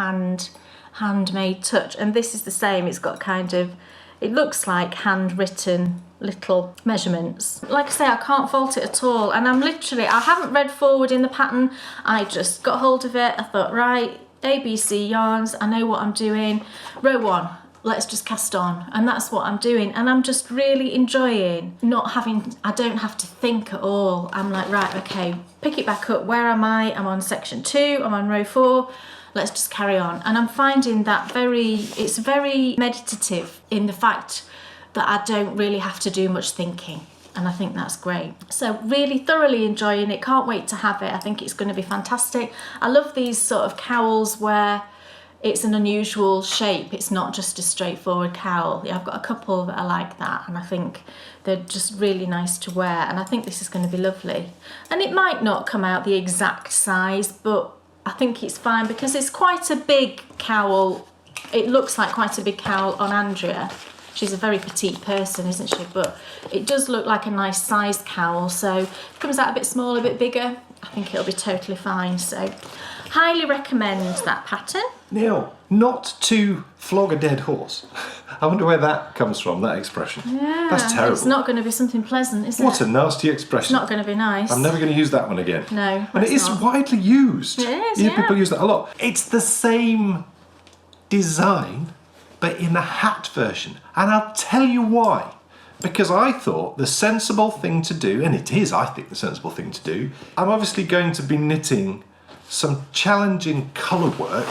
handmade touch. And this is the same. It's got kind of, it looks like handwritten little measurements. Like I say, I can't fault it at all. And I haven't read forward in the pattern. I just got hold of it. I thought, right, ABC yarns, I know what I'm doing. Row 1, let's just cast on. And that's what I'm doing. And I'm just really enjoying I don't have to think at all. I'm like, right, okay, pick it back up. Where am I? I'm on section 2, I'm on row 4. Let's just carry on. And I'm finding that it's very meditative in the fact that I don't really have to do much thinking. And I think that's great. So really thoroughly enjoying it. Can't wait to have it. I think it's going to be fantastic. I love these sort of cowls where it's an unusual shape. It's not just a straightforward cowl. I've got a couple that are like that, and I think they're just really nice to wear, and I think this is going to be lovely. And it might not come out the exact size, but I think it's fine because it's quite a big cowl. It looks like quite a big cowl on Andrea. She's a very petite person, isn't she? But it does look like a nice sized cowl. So if it comes out a bit smaller, a bit bigger, I think it'll be totally fine. So highly recommend that pattern. Neil, not to flog a dead horse. I wonder where that comes from, that expression. Yeah, that's terrible. It's not going to be something pleasant, is it? What a nasty expression. It's not going to be nice. I'm never going to use that one again. No, and it is not. widely used. It is, Yeah, yeah. people use that a lot. It's the same design, but in the hat version. And I'll tell you why. Because I thought the sensible thing to do, and it is, I think, the sensible thing to do, I'm obviously going to be knitting some challenging colour work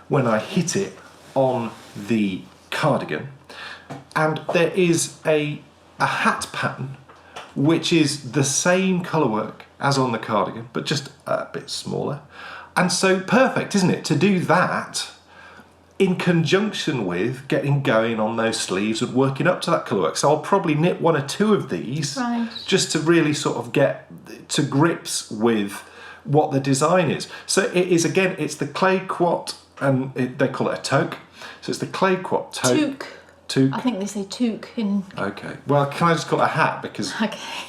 when I hit it on the cardigan. And there is a hat pattern which is the same colour work as on the cardigan, but just a bit smaller. And so perfect, isn't it, to do that in conjunction with getting going on those sleeves and working up to that colour work. So I'll probably knit one or two of these just to really sort of get to grips with what the design is. So it is, again, it's the clay quat, and they call it a toque. So it's the clay quat toque. Toque. I think they say toque in... Okay. Well, can I just call it a hat? Because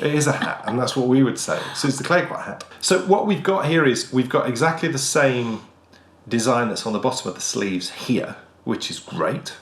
it is a hat, and that's what we would say. So it's the clay quat hat. So what we've got here is we've got exactly the same design that's on the bottom of the sleeves here, which is great.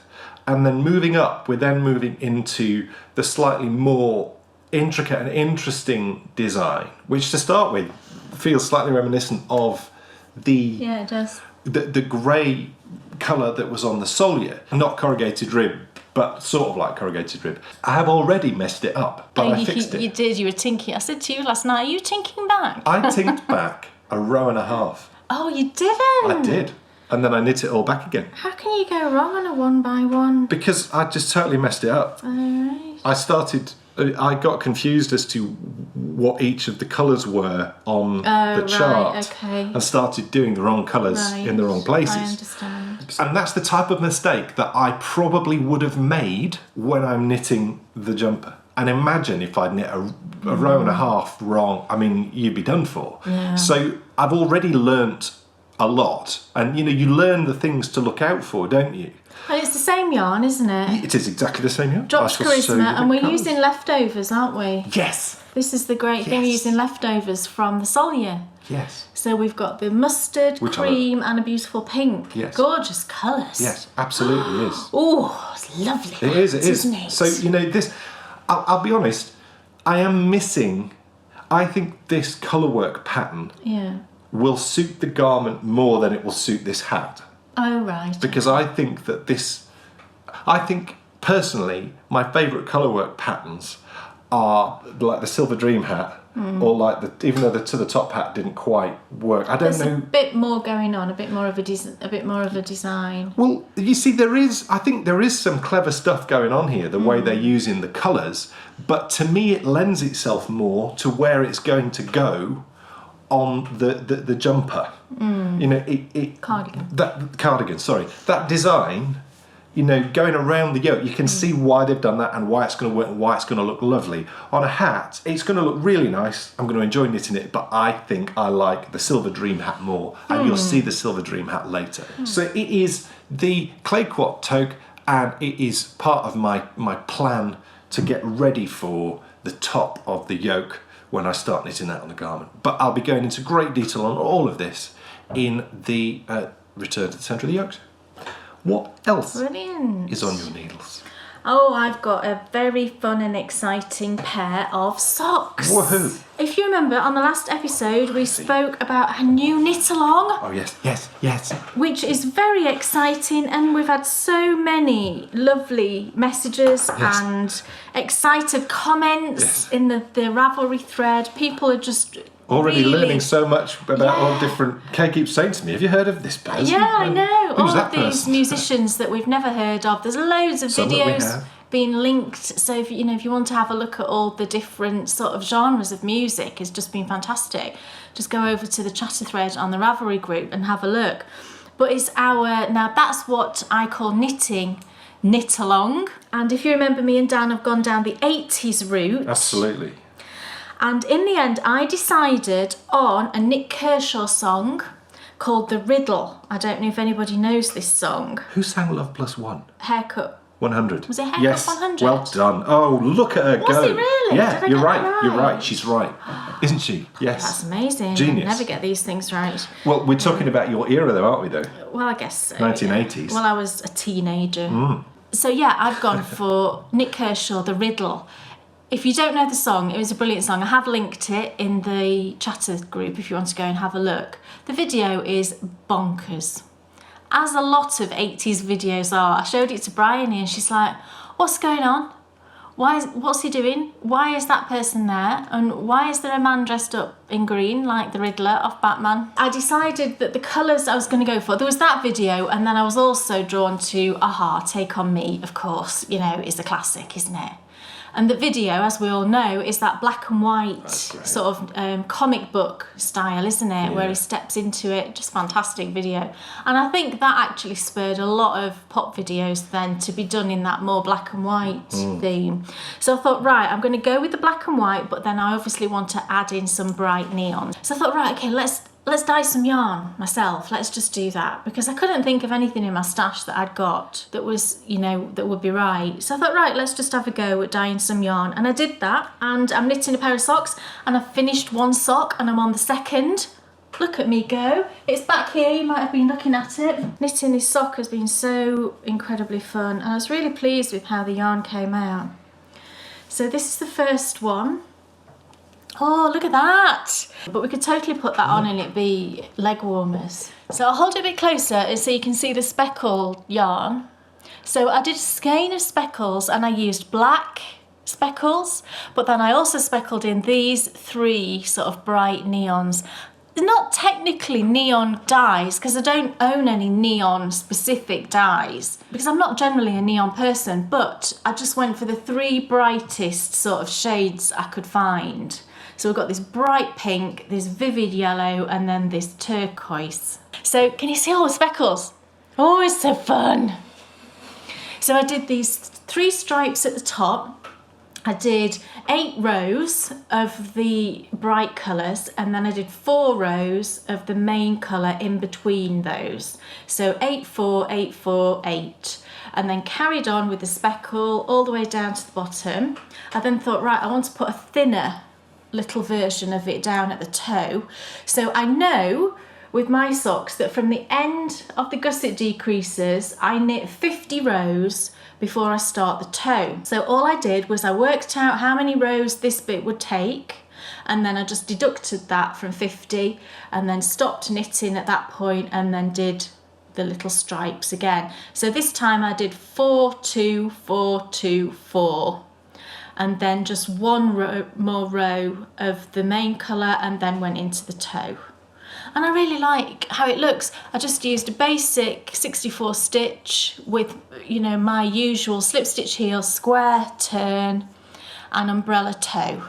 And then moving up, we're then moving into the slightly more intricate and interesting design, which to start with feels slightly reminiscent of the it does. The grey colour that was on the Solier, not corrugated rib, but sort of like corrugated rib. I have already messed it up, but I fixed it. You did, you were tinking. I said to you last night, are you tinking back? I tinked back a row and a half. Oh, you didn't? I did. And then I knit it all back again. How can you go wrong on a 1x1? Because I just totally messed it up. Alright. I got confused as to what each of the colours were on the chart, and started doing the wrong colours in the wrong places. I understand. And that's the type of mistake that I probably would have made when I'm knitting the jumper. And imagine if I'd knit a row and a half wrong, I mean, you'd be done for. Yeah. So I've already learnt a lot, and you learn the things to look out for, don't you? And it's the same yarn, isn't it? It is exactly the same yarn. Drops Charisma, and we're using leftovers, aren't we? Yes. This is the great thing, we're using leftovers from the Solier. Yes. So we've got the mustard, cream, and a beautiful pink. Yes. Gorgeous colours. Yes, absolutely is. Oh, it's lovely. It is, isn't it? So, this, I'll be honest, I am missing, I think this colour work pattern will suit the garment more than it will suit this hat. Oh, right. Because I think personally, my favourite colour work patterns are like the Silver Dream hat, or like even though the To the Top hat didn't quite work. I don't know. There's a bit more going on, a bit more of a design. Well, you see, I think there is some clever stuff going on here, the way they're using the colours, but to me it lends itself more to where it's going to go on the jumper. Cardigan. That cardigan, sorry. That design, going around the yoke, you can see why they've done that and why it's going to work and why it's going to look lovely. On a hat, it's going to look really nice. I'm going to enjoy knitting it, but I think I like the Silver Dream hat more, and you'll see the Silver Dream hat later. So it is the clay quat toque, and it is part of my plan to get ready for the top of the yoke when I start knitting that on the garment. But I'll be going into great detail on all of this in the Return to the Centre of the Yokes. What else is on your needles? Oh, I've got a very fun and exciting pair of socks. Woohoo! If you remember, on the last episode, we spoke about a new knit-along. Oh, yes. Which is very exciting, and we've had so many lovely messages and excited comments in the Ravelry thread. People are just already really learning so much about all different... Kay keeps saying to me, have you heard of this person? Yeah, I know. Who's all that of these person? musicians that we've never heard of. There's loads of Some that we videos have. being linked. So if you want to have a look at all the different sort of genres of music, it's just been fantastic. Just go over to the chatter thread on the Ravelry group and have a look. But it's now that's what I call knitting knit along. And if you remember, me and Dan have gone down the 80s route. Absolutely. And in the end, I decided on a Nick Kershaw song called The Riddle. I don't know if anybody knows this song. Who sang Love Plus One? Haircut. 100. Was it Haircut yes. 100? Well done. Oh, look at her go. Was it really? Yeah, Did I you're get right. that You're right. She's right. Isn't she? Yes. That's amazing. Genius. I never get these things right. Well, we're talking about your era though, aren't we though? Well, I guess so. 1980s. Well, I was a teenager. So yeah, I've gone for Nick Kershaw, The Riddle. If you don't know the song, it was a brilliant song. I have linked it in the chatter group if you want to go and have a look. The video is bonkers, as a lot of 80s videos are. I showed it to Bryony and she's like, what's going on? What's he doing? Why is that person there? And why is there a man dressed up in green like the Riddler of Batman? I decided that the colours I was going to go for, there was that video, and then I was also drawn to Aha, Take On Me, of course, you know, is a classic, isn't it? And the video, as we all know, is that black and white sort of comic book style, isn't it? Yeah. Where he steps into it. Just fantastic video. And I think that actually spurred a lot of pop videos then to be done in that more black and white theme. So I thought, right, I'm going to go with the black and white, but then I obviously want to add in some bright neon. So I thought, right, okay, let's dye some yarn myself. Let's just do that, because I couldn't think of anything in my stash that I'd got that was, you know, that would be right. So I thought, right, let's just have a go at dyeing some yarn. And I did that, and I'm knitting a pair of socks, and I finished one sock and I'm on the second. Look at me go. It's back here, you might have been looking at it. Knitting this sock has been so incredibly fun, and I was really pleased with how the yarn came out. So this is the first one. Oh, look at that! But we could totally put that on and it'd be leg warmers. So I'll hold it a bit closer so you can see the speckled yarn. So I did a skein of speckles and I used black speckles, but then I also speckled in these 3 sort of bright neons. They're not technically neon dyes because I don't own any neon specific dyes because I'm not generally a neon person, but I just went for the 3 brightest sort of shades I could find. So we've got this bright pink, this vivid yellow, and then this turquoise. So can you see all the speckles? Oh, it's so fun. So I did these 3 stripes at the top. I did 8 rows of the bright colours, and then I did 4 rows of the main colour in between those. So 8, 4, 8, 4, 8. And then carried on with the speckle all the way down to the bottom. I then thought, right, I want to put a thinner little version of it down at the toe. So I know with my socks that from the end of the gusset decreases, I knit 50 rows before I start the toe. So all I did was I worked out how many rows this bit would take, and then I just deducted that from 50 and then stopped knitting at that point and then did the little stripes again. So this time I did 4, 2, 4, 2, 4. And then just 1 more row of the main colour and then went into the toe. And I really like how it looks. I just used a basic 64 stitch with, you know, my usual slip stitch heel, square turn and umbrella toe.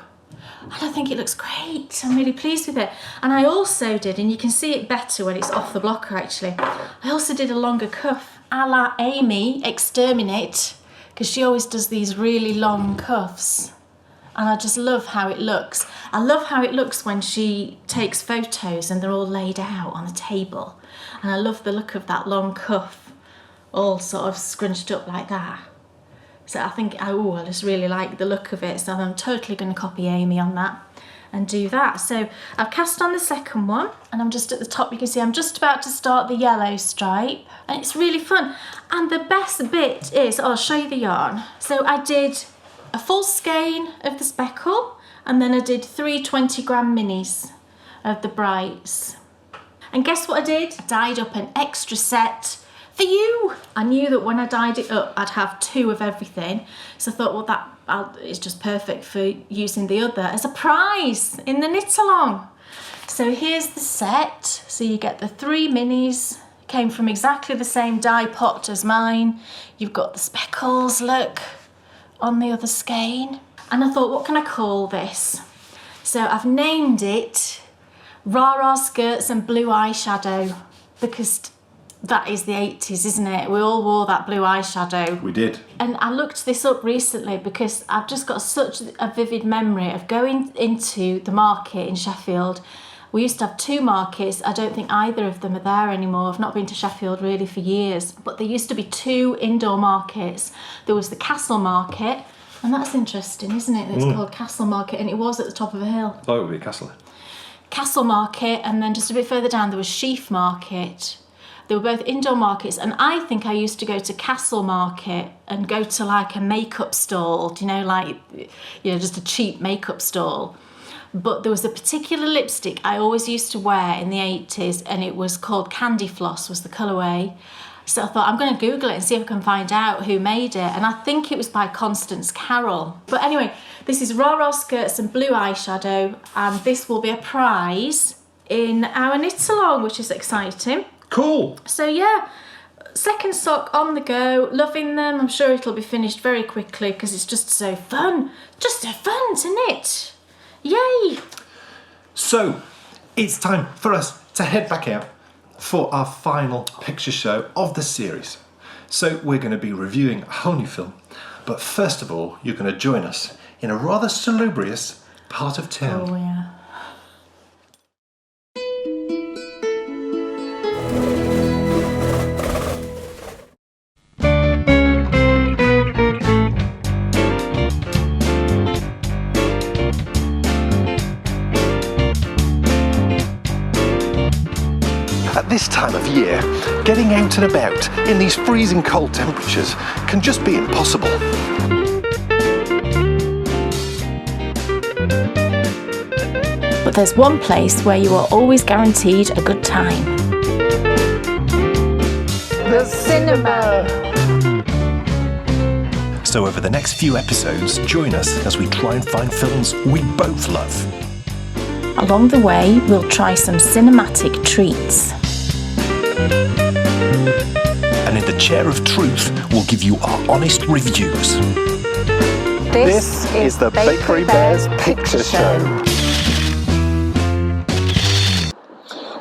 And I think it looks great. I'm really pleased with it. And I also did, and you can see it better when it's off the blocker actually, I also did a longer cuff a la Amy Exterminate, because she always does these really long cuffs. And I just love how it looks. I love how it looks when she takes photos and they're all laid out on the table. And I love the look of that long cuff, all sort of scrunched up like that. So I think, oh, I just really like the look of it. So I'm totally going to copy Amy on that and do that. So I've cast on the second one, and I'm just at the top, you can see I'm just about to start the yellow stripe, and it's really fun. And the best bit is, I'll show you the yarn. So I did a full skein of the speckle, and then I did 3 20-gram minis of the brights. And guess what I did? I dyed up an extra set for you. I knew that when I dyed it up, I'd have 2 of everything. So I thought, well, that is just perfect for using the other as a prize in the knit along. So here's the set. So you get the 3 minis, came from exactly the same dye pot as mine. You've got the speckles, look, on the other skein. And I thought, what can I call this? So I've named it Rah Rah Skirts and Blue Eyeshadow, because That is the 80s, isn't it? We all wore that blue eyeshadow. We did. And I looked this up recently because I've just got such a vivid memory of going into the market in Sheffield. We used to have 2 markets. I don't think either of them are there anymore. I've not been to Sheffield really for years. But there used to be 2 indoor markets. There was the Castle Market, and that's interesting, isn't it? It's called Castle Market, and it was at the top of a hill. Oh, it would be a castle. Castle Market, and then just a bit further down there was Sheaf Market. They were both indoor markets, and I think I used to go to Castle Market and go to like a makeup stall, just a cheap makeup stall. But there was a particular lipstick I always used to wear in the 80s, and it was called Candy Floss was the colourway. So I thought, I'm going to Google it and see if I can find out who made it. And I think it was by Constance Carroll. But anyway, this is raw skirts and blue eyeshadow, and this will be a prize in our knit along, which is exciting. Cool. So yeah, second sock on the go, loving them. I'm sure it'll be finished very quickly because it's just so fun. Just so fun to knit. Yay! So, it's time for us to head back out for our final picture show of the series. So, we're going to be reviewing a whole new film, but first of all, you're going to join us in a rather salubrious part of town. Oh yeah. At this time of year, getting out and about in these freezing cold temperatures can just be impossible. But there's one place where you are always guaranteed a good time. The cinema! So over the next few episodes, join us as we try and find films we both love. Along the way, we'll try some cinematic treats. And in the chair of truth, we'll give you our honest reviews. This is the Bakery Bears Picture Show.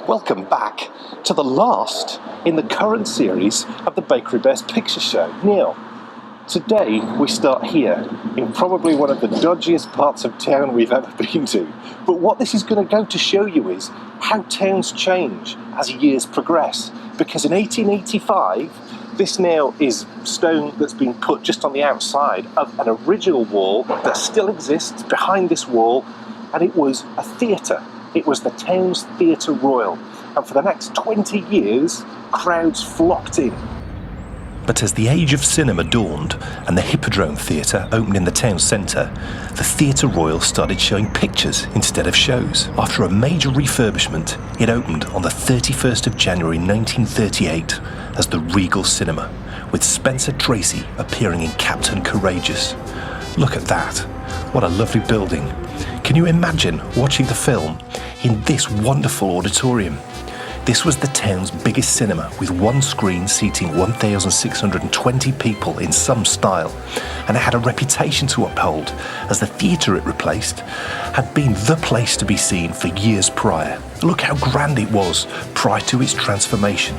Welcome back to the last in the current series of the Bakery Bears Picture Show. Neil, today we start here in probably one of the dodgiest parts of town we've ever been to. But what this is going to go to show you is how towns change as years progress. Because in 1885, this now is stone that's been put just on the outside of an original wall that still exists behind this wall, and it was a theatre. It was the town's Theatre Royal. And for the next 20 years, crowds flocked in. But as the age of cinema dawned and the Hippodrome Theatre opened in the town centre, the Theatre Royal started showing pictures instead of shows. After a major refurbishment, it opened on the 31st of January 1938 as the Regal Cinema, with Spencer Tracy appearing in Captain Courageous. Look at that. What a lovely building. Can you imagine watching the film in this wonderful auditorium? This was the town's biggest cinema, with one screen seating 1,620 people in some style, and it had a reputation to uphold, as the theatre it replaced had been the place to be seen for years prior. Look how grand it was prior to its transformation.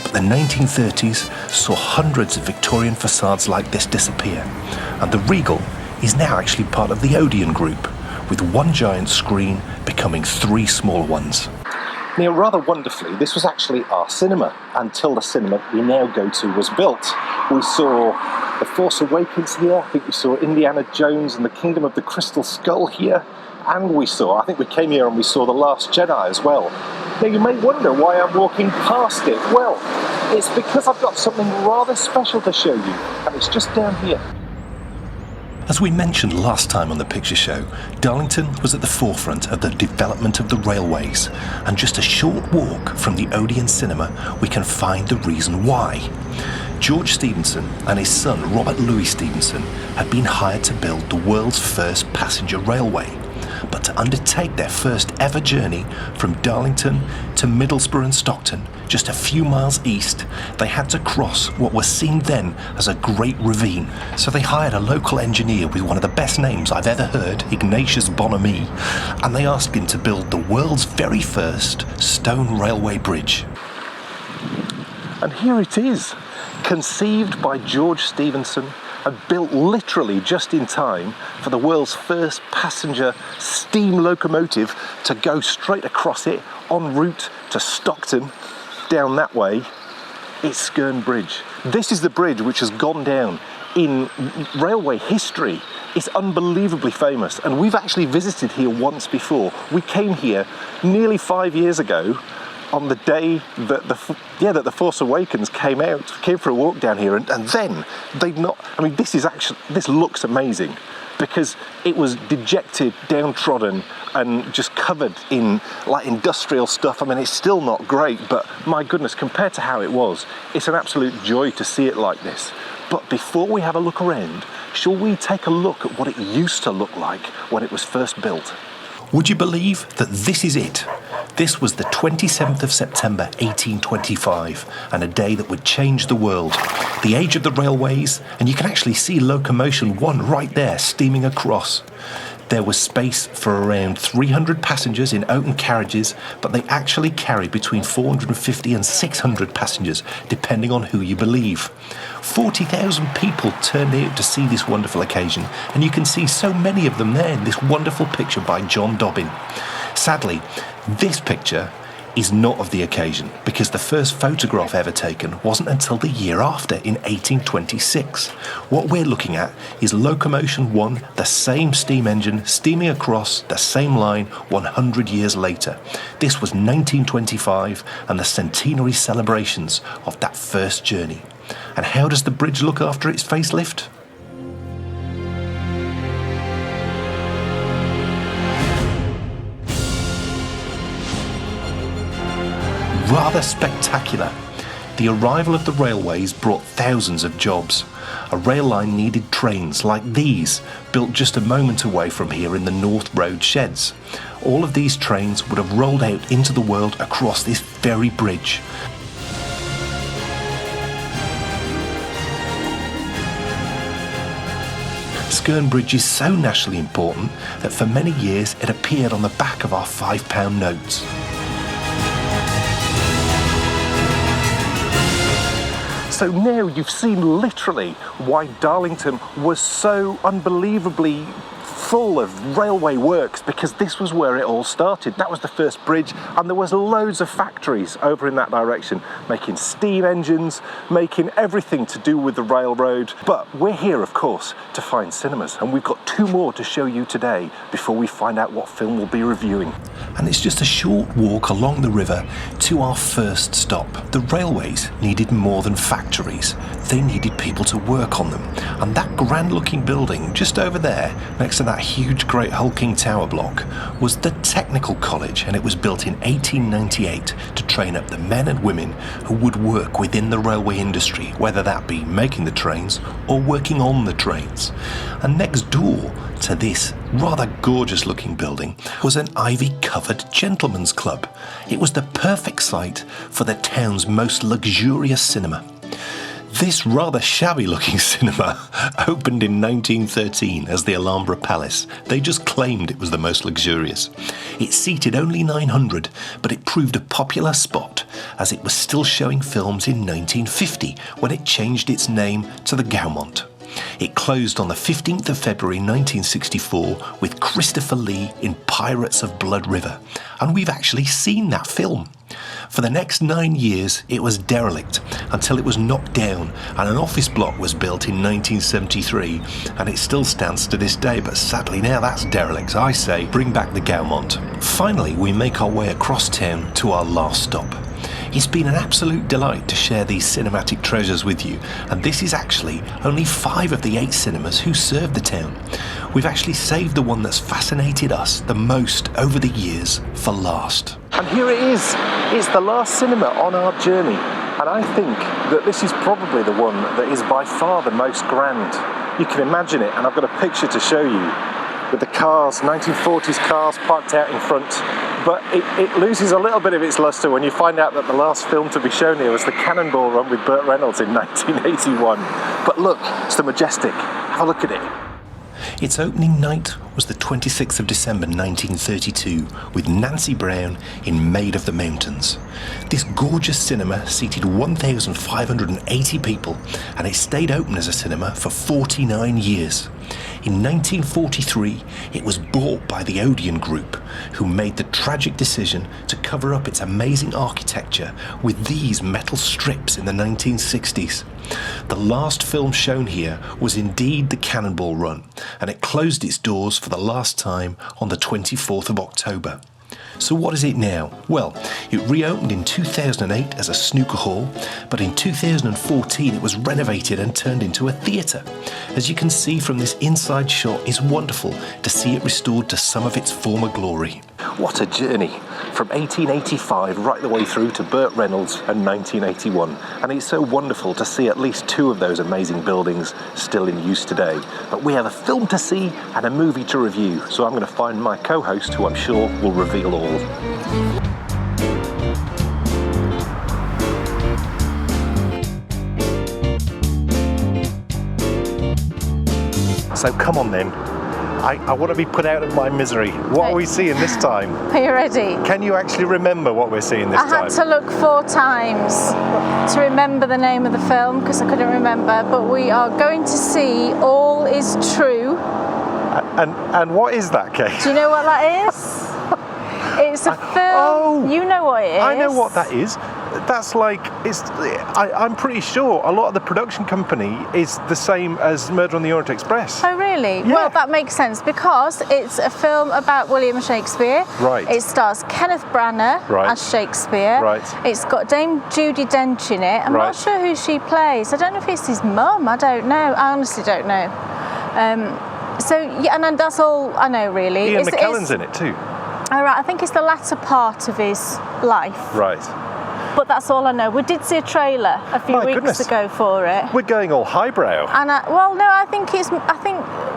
But the 1930s saw hundreds of Victorian facades like this disappear, and the Regal is now actually part of the Odeon Group, with one giant screen becoming 3 small ones. Now, rather wonderfully, this was actually our cinema until the cinema we now go to was built. We saw The Force Awakens here, I think we saw Indiana Jones and the Kingdom of the Crystal Skull here, and I think we came here and we saw The Last Jedi as well. Now, you may wonder why I'm walking past it. Well, it's because I've got something rather special to show you, and it's just down here. As we mentioned last time on the picture show, Darlington was at the forefront of the development of the railways, and just a short walk from the Odeon Cinema we can find the reason why. George Stephenson and his son Robert Louis Stephenson had been hired to build the world's first passenger railway, but to undertake their first ever journey from Darlington to Middlesbrough and Stockton, just a few miles east, they had to cross what was seen then as a great ravine. So they hired a local engineer with one of the best names I've ever heard, Ignatius Bonamy, and they asked him to build the world's very first stone railway bridge. And here it is, conceived by George Stephenson and built literally just in time for the world's first passenger steam locomotive to go straight across it en route to Stockton, down that way. It's Skerne Bridge. This is the bridge which has gone down in railway history. It's unbelievably famous, and we've actually visited here once before. We came here nearly 5 years ago on the day that the Force Awakens came for a walk down here, and then they've not. I mean, this looks amazing because it was dejected, downtrodden, and just covered in like industrial stuff. I mean, it's still not great, but my goodness, compared to how it was, it's an absolute joy to see it like this. But before we have a look around, shall we take a look at what it used to look like when it was first built? Would you believe that this is it? This was the 27th of September 1825, and a day that would change the world. The age of the railways, and you can actually see Locomotion 1 right there steaming across. There was space for around 300 passengers in open carriages, but they actually carried between 450 and 600 passengers, depending on who you believe. 40,000 people turned out to see this wonderful occasion, and you can see so many of them there in this wonderful picture by John Dobbin. Sadly, this picture is not of the occasion, because the first photograph ever taken wasn't until the year after, in 1826. What we're looking at is Locomotion 1, the same steam engine, steaming across the same line 100 years later. This was 1925, and the centenary celebrations of that first journey. And how does the bridge look after its facelift? Rather spectacular. The arrival of the railways brought thousands of jobs. A rail line needed trains like these, built just a moment away from here in the North Road sheds. All of these trains would have rolled out into the world across this very bridge. Skerne Bridge is so nationally important that for many years it appeared on the back of our £5 notes. So now you've seen literally why Darlington was so unbelievably full of railway works, because this was where it all started. That was the first bridge, and there was loads of factories over in that direction, making steam engines, making everything to do with the railroad. But we're here, of course, to find cinemas, and we've got 2 more to show you today before we find out what film we'll be reviewing. And it's just a short walk along the river to our first stop. The railways needed more than factories. They needed people to work on them. And that grand looking building just over there, next to that huge great hulking tower block, was the Technical College, and it was built in 1898 to train up the men and women who would work within the railway industry, whether that be making the trains or working on the trains. And next door to this rather gorgeous looking building was an ivy-covered gentleman's club. It was the perfect site for the town's most luxurious cinema. This rather shabby looking cinema opened in 1913 as the Alhambra Palace. They just claimed it was the most luxurious. It seated only 900, but it proved a popular spot as it was still showing films in 1950 when it changed its name to the Gaumont. It closed on the 15th of February 1964 with Christopher Lee in Pirates of Blood River, and we've actually seen that film. For the next 9 years, it was derelict until it was knocked down and an office block was built in 1973, and it still stands to this day, but sadly now that's derelict. I say, bring back the Gaumont. Finally, we make our way across town to our last stop. It's been an absolute delight to share these cinematic treasures with you, and this is actually only 5 of the 8 cinemas who serve the town. We've actually saved the one that's fascinated us the most over the years for last. And here it is. It's the last cinema on our journey, and I think that this is probably the one that is by far the most grand. You can imagine it, and I've got a picture to show you with the cars, 1940s cars parked out in front. But it loses a little bit of its lustre when you find out that the last film to be shown here was the Cannonball Run with Burt Reynolds in 1981. But look, it's the Majestic. Have a look at it. Its opening night was the 26th of December 1932 with Nancy Brown in Maid of the Mountains. This gorgeous cinema seated 1,580 people and it stayed open as a cinema for 49 years. In 1943, it was bought by the Odeon Group, who made the tragic decision to cover up its amazing architecture with these metal strips in the 1960s. The last film shown here was indeed the Cannonball Run, and it closed its doors for the last time on the 24th of October. So what is it now? Well, it reopened in 2008 as a snooker hall, but in 2014 it was renovated and turned into a theatre. As you can see from this inside shot, it's wonderful to see it restored to some of its former glory. What a journey! From 1885 right the way through to Burt Reynolds and 1981. And it's so wonderful to see at least two of those amazing buildings still in use today. But we have a film to see and a movie to review, so I'm going to find my co-host, who I'm sure will reveal all. So come on then. I want to be put out of my misery. What are we seeing this time? Are you ready? Can you actually remember what we're seeing this time? I had to look 4 times to remember the name of the film because I couldn't remember, but we are going to see All Is True. And what is that, Kate? Do you know what that is? It's a film. Oh, you know what it is. I know what that is. That's like, I'm pretty sure a lot of the production company is the same as Murder on the Orient Express. Oh really? Yeah. Well, that makes sense because it's a film about William Shakespeare. Right. It stars Kenneth Branagh as Shakespeare. Right. It's got Dame Judi Dench in it. I'm not sure who she plays. I don't know if it's his mum. I don't know. I honestly don't know. So yeah, and that's all I know really. Ian McKellen's in it too. All right. I think it's the latter part of his life. Right. But that's all I know. We did see a trailer a few weeks ago for it. We're going all highbrow. And I think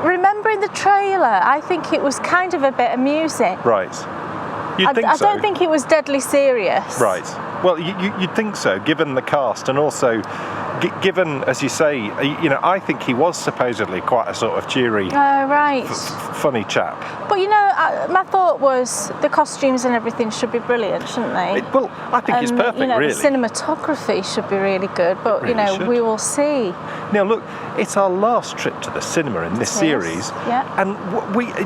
remembering the trailer, I think it was kind of a bit amusing. Right. You'd think so? I don't think it was deadly serious. Right. Well, you'd think so, given the cast, and also given, as you say, I think he was supposedly quite a sort of cheery, funny chap. But my thought was the costumes and everything should be brilliant, shouldn't they? Well, I think it's perfect, really. The cinematography should be really good, but we will see. Now, look, it's our last trip to the cinema in this series, and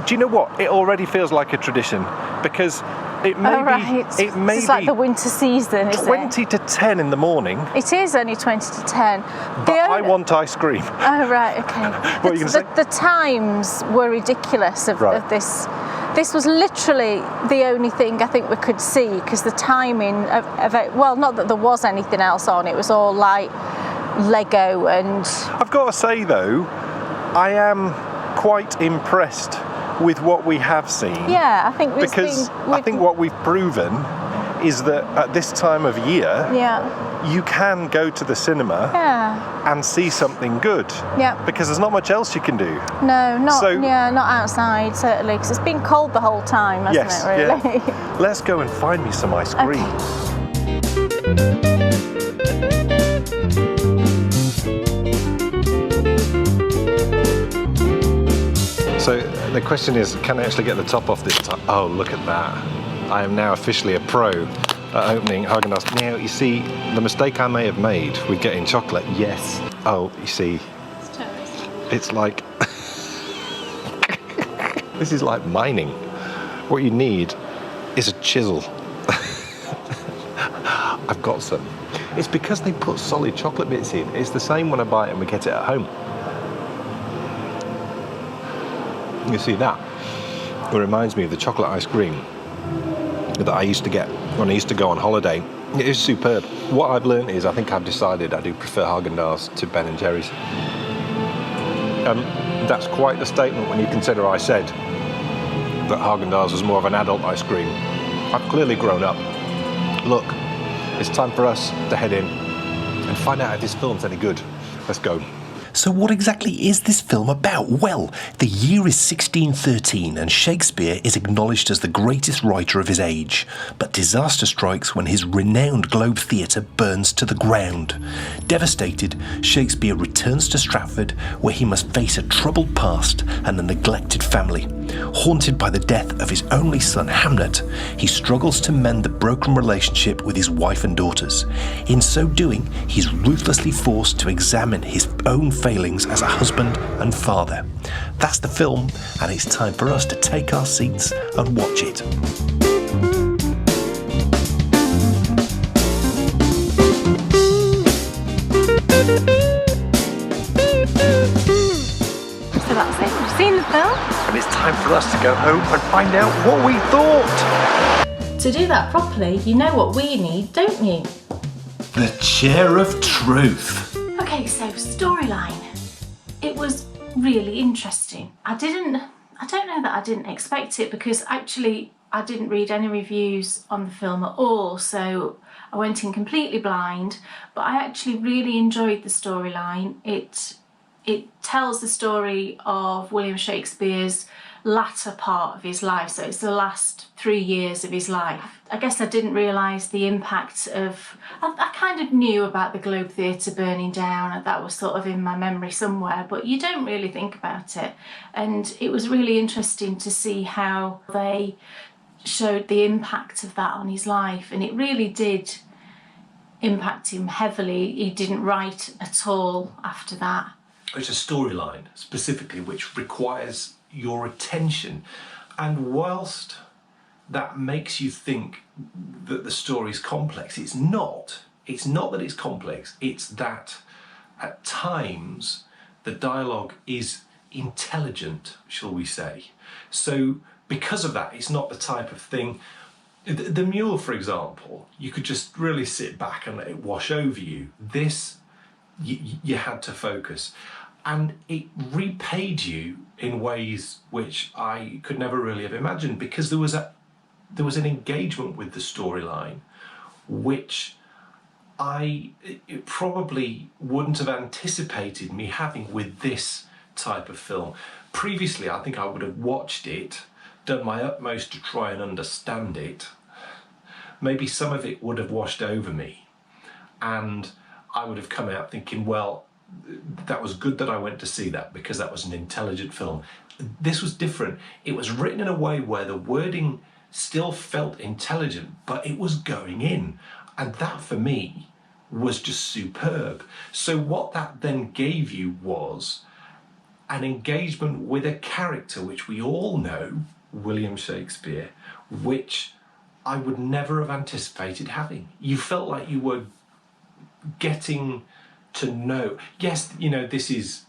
do you know what? It already feels like a tradition because. It may it's like the winter season, isn't it? 20 to 10 in the morning. It is only 20 to 10. But I want ice cream. Oh, right, okay. What are you going to say? The times were ridiculous of this. This was literally the only thing I think we could see because the timing of it, well, not that there was anything else on, it was all like Lego and... I've got to say, though, I am quite impressed with what we have seen. Yeah, I think I think what we've proven is that at this time of year, you can go to the cinema and see something good. Yeah. Because there's not much else you can do. No, not outside certainly, because it's been cold the whole time, hasn't it? Really. Yeah. Let's go and find me some ice cream. So the question is, can I actually get the top off this time? Oh, look at that. I am now officially a pro at opening Haagen-Dazs. Now, you see, the mistake I may have made with getting chocolate, yes. Oh, you see, it's like, this is like mining. What you need is a chisel. I've got some. It's because they put solid chocolate bits in. It's the same when I buy it and we get it at home. You see that? It reminds me of the chocolate ice cream that I used to get when I used to go on holiday. It is superb. What I've learned is I think I've decided I do prefer Haagen-Dazs to Ben & Jerry's. That's quite the statement when you consider I said that Haagen-Dazs was more of an adult ice cream. I've clearly grown up. Look, it's time for us to head in and find out if this film's any good. Let's go. So what exactly is this film about? Well, the year is 1613 and Shakespeare is acknowledged as the greatest writer of his age. But disaster strikes when his renowned Globe Theatre burns to the ground. Devastated, Shakespeare returns to Stratford, where he must face a troubled past and a neglected family. Haunted by the death of his only son Hamlet, he struggles to mend the broken relationship with his wife and daughters. In so doing, he's ruthlessly forced to examine his own failings as a husband and father. That's the film, and it's time for us to take our seats and watch it. So that's it. We've seen the film. And it's time for us to go home and find out what we thought. To do that properly, you know what we need, don't you? The chair of truth. Okay, so storyline. It was really interesting. I don't know that I didn't expect it, because actually I didn't read any reviews on the film at all, so I went in completely blind, but I actually really enjoyed the storyline. It tells the story of William Shakespeare's latter part of his life, so it's the last 3 years of his life. I guess I didn't realise the impact of... I kind of knew about the Globe Theatre burning down, that was sort of in my memory somewhere, but you don't really think about it. And it was really interesting to see how they showed the impact of that on his life, and it really did impact him heavily. He didn't write at all after that. It's a storyline specifically which requires your attention, and whilst that makes you think that the story's complex, it's not. It's not that it's complex, it's that at times the dialogue is intelligent, shall we say. So because of that, it's not the type of thing... The Mule, for example, you could just really sit back and let it wash over you. This, you had to focus. And it repaid you in ways which I could never really have imagined, because there was an engagement with the storyline which it probably wouldn't have anticipated me having with this type of film. Previously, I think I would have watched it, done my utmost to try and understand it. Maybe some of it would have washed over me, and I would have come out thinking, well, that was good that I went to see that, because that was an intelligent film. This was different. It was written in a way where the wording still felt intelligent, but it was going in. And that, for me, was just superb. So what that then gave you was an engagement with a character which we all know, William Shakespeare, which I would never have anticipated having. You felt like you were getting to know. Yes, you know, this is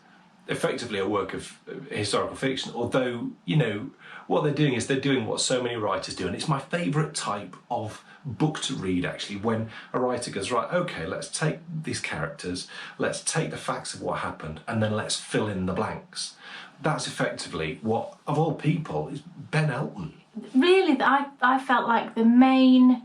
effectively a work of historical fiction, although, you know, what they're doing is they're doing what so many writers do, and it's my favourite type of book to read, actually, when a writer goes, right, okay, let's take these characters, let's take the facts of what happened, and then let's fill in the blanks. That's effectively what, of all people, is Ben Elton. Really, I felt like the main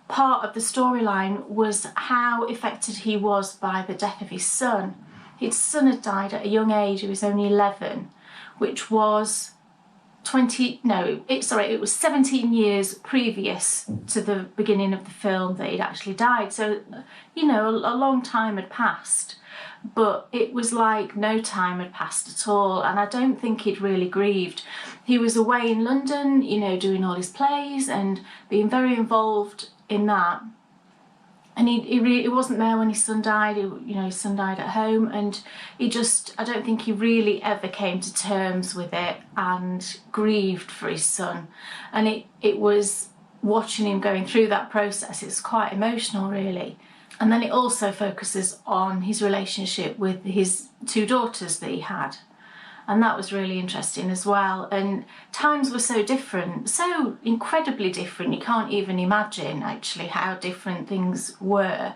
part of the storyline was how affected he was by the death of his son. His son had died at a young age. He was only 11, which was it was 17 years previous to the beginning of the film that he'd actually died. So, you know, a long time had passed, but it was like no time had passed at all, and I don't think he'd really grieved. He was away in London, you know, doing all his plays and being very involved in that. And he wasn't there when his son died. His son died at home, and I don't think he really ever came to terms with it and grieved for his son. And it was watching him going through that process, it's quite emotional, really. And then it also focuses on his relationship with his 2 daughters that he had. And that was really interesting as well. And times were so different, so incredibly different. You can't even imagine actually how different things were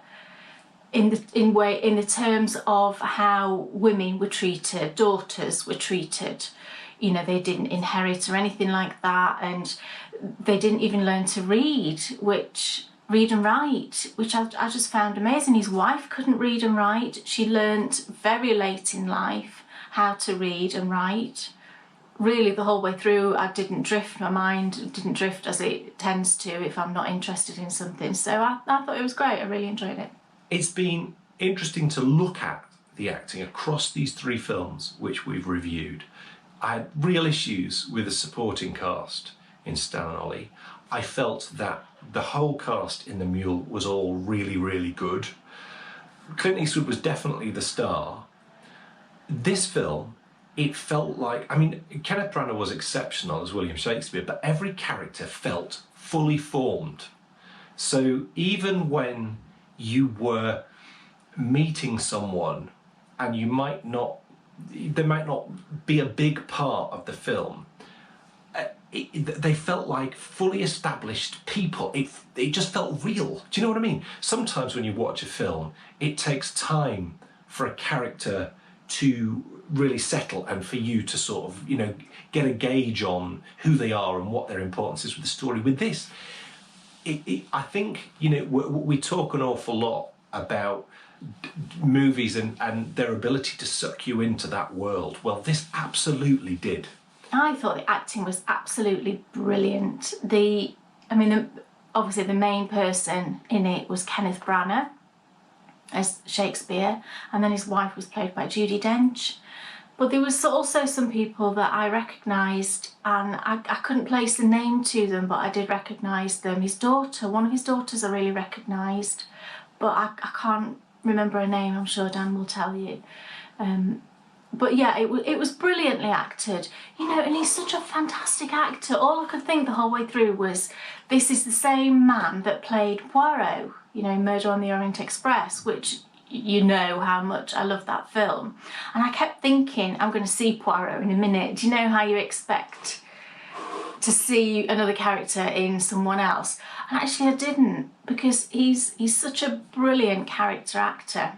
in the terms of how women were treated, daughters were treated. You know, they didn't inherit or anything like that, and they didn't even learn to read, which read and write, which I just found amazing. His wife couldn't read and write. She learnt very late in life how to read and write. Really, the whole way through, I didn't drift. My mind didn't drift as it tends to if I'm not interested in something. So I thought it was great. I really enjoyed it. It's been interesting to look at the acting across these 3 films which we've reviewed. I had real issues with the supporting cast in Stan and Ollie. I felt that the whole cast in The Mule was all really, really good. Clint Eastwood was definitely the star. This film, it felt like, I mean, Kenneth Branagh was exceptional as William Shakespeare, but every character felt fully formed. So even when you were meeting someone and they might not be a big part of the film, they felt like fully established people. It just felt real. Do you know what I mean? Sometimes when you watch a film, it takes time for a character to really settle and for you to sort of, you know, get a gauge on who they are and what their importance is with the story. With this, I think, you know, we talk an awful lot about movies and their ability to suck you into that world. Well, this absolutely did. I thought the acting was absolutely brilliant. Obviously the main person in it was Kenneth Branagh as Shakespeare, and then his wife was played by Judi Dench. But there was also some people that I recognised, and I couldn't place a name to them, but I did recognise them. One of his daughters I really recognised, but I can't remember her name. I'm sure Dan will tell you. But yeah, it was brilliantly acted, you know, and he's such a fantastic actor. All I could think the whole way through was, this is the same man that played Poirot, you know, Murder on the Orient Express, which, you know how much I love that film. And I kept thinking, I'm going to see Poirot in a minute. Do you know how you expect to see another character in someone else? And actually I didn't, because he's such a brilliant character actor.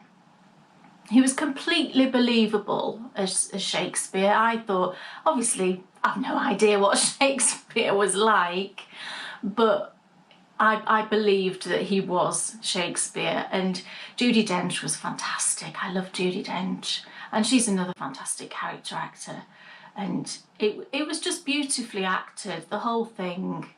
He was completely believable as Shakespeare. I thought, obviously, I've no idea what Shakespeare was like, but I believed that he was Shakespeare. And Judi Dench was fantastic. I love Judi Dench. And she's another fantastic character actor. And it was just beautifully acted. The whole thing,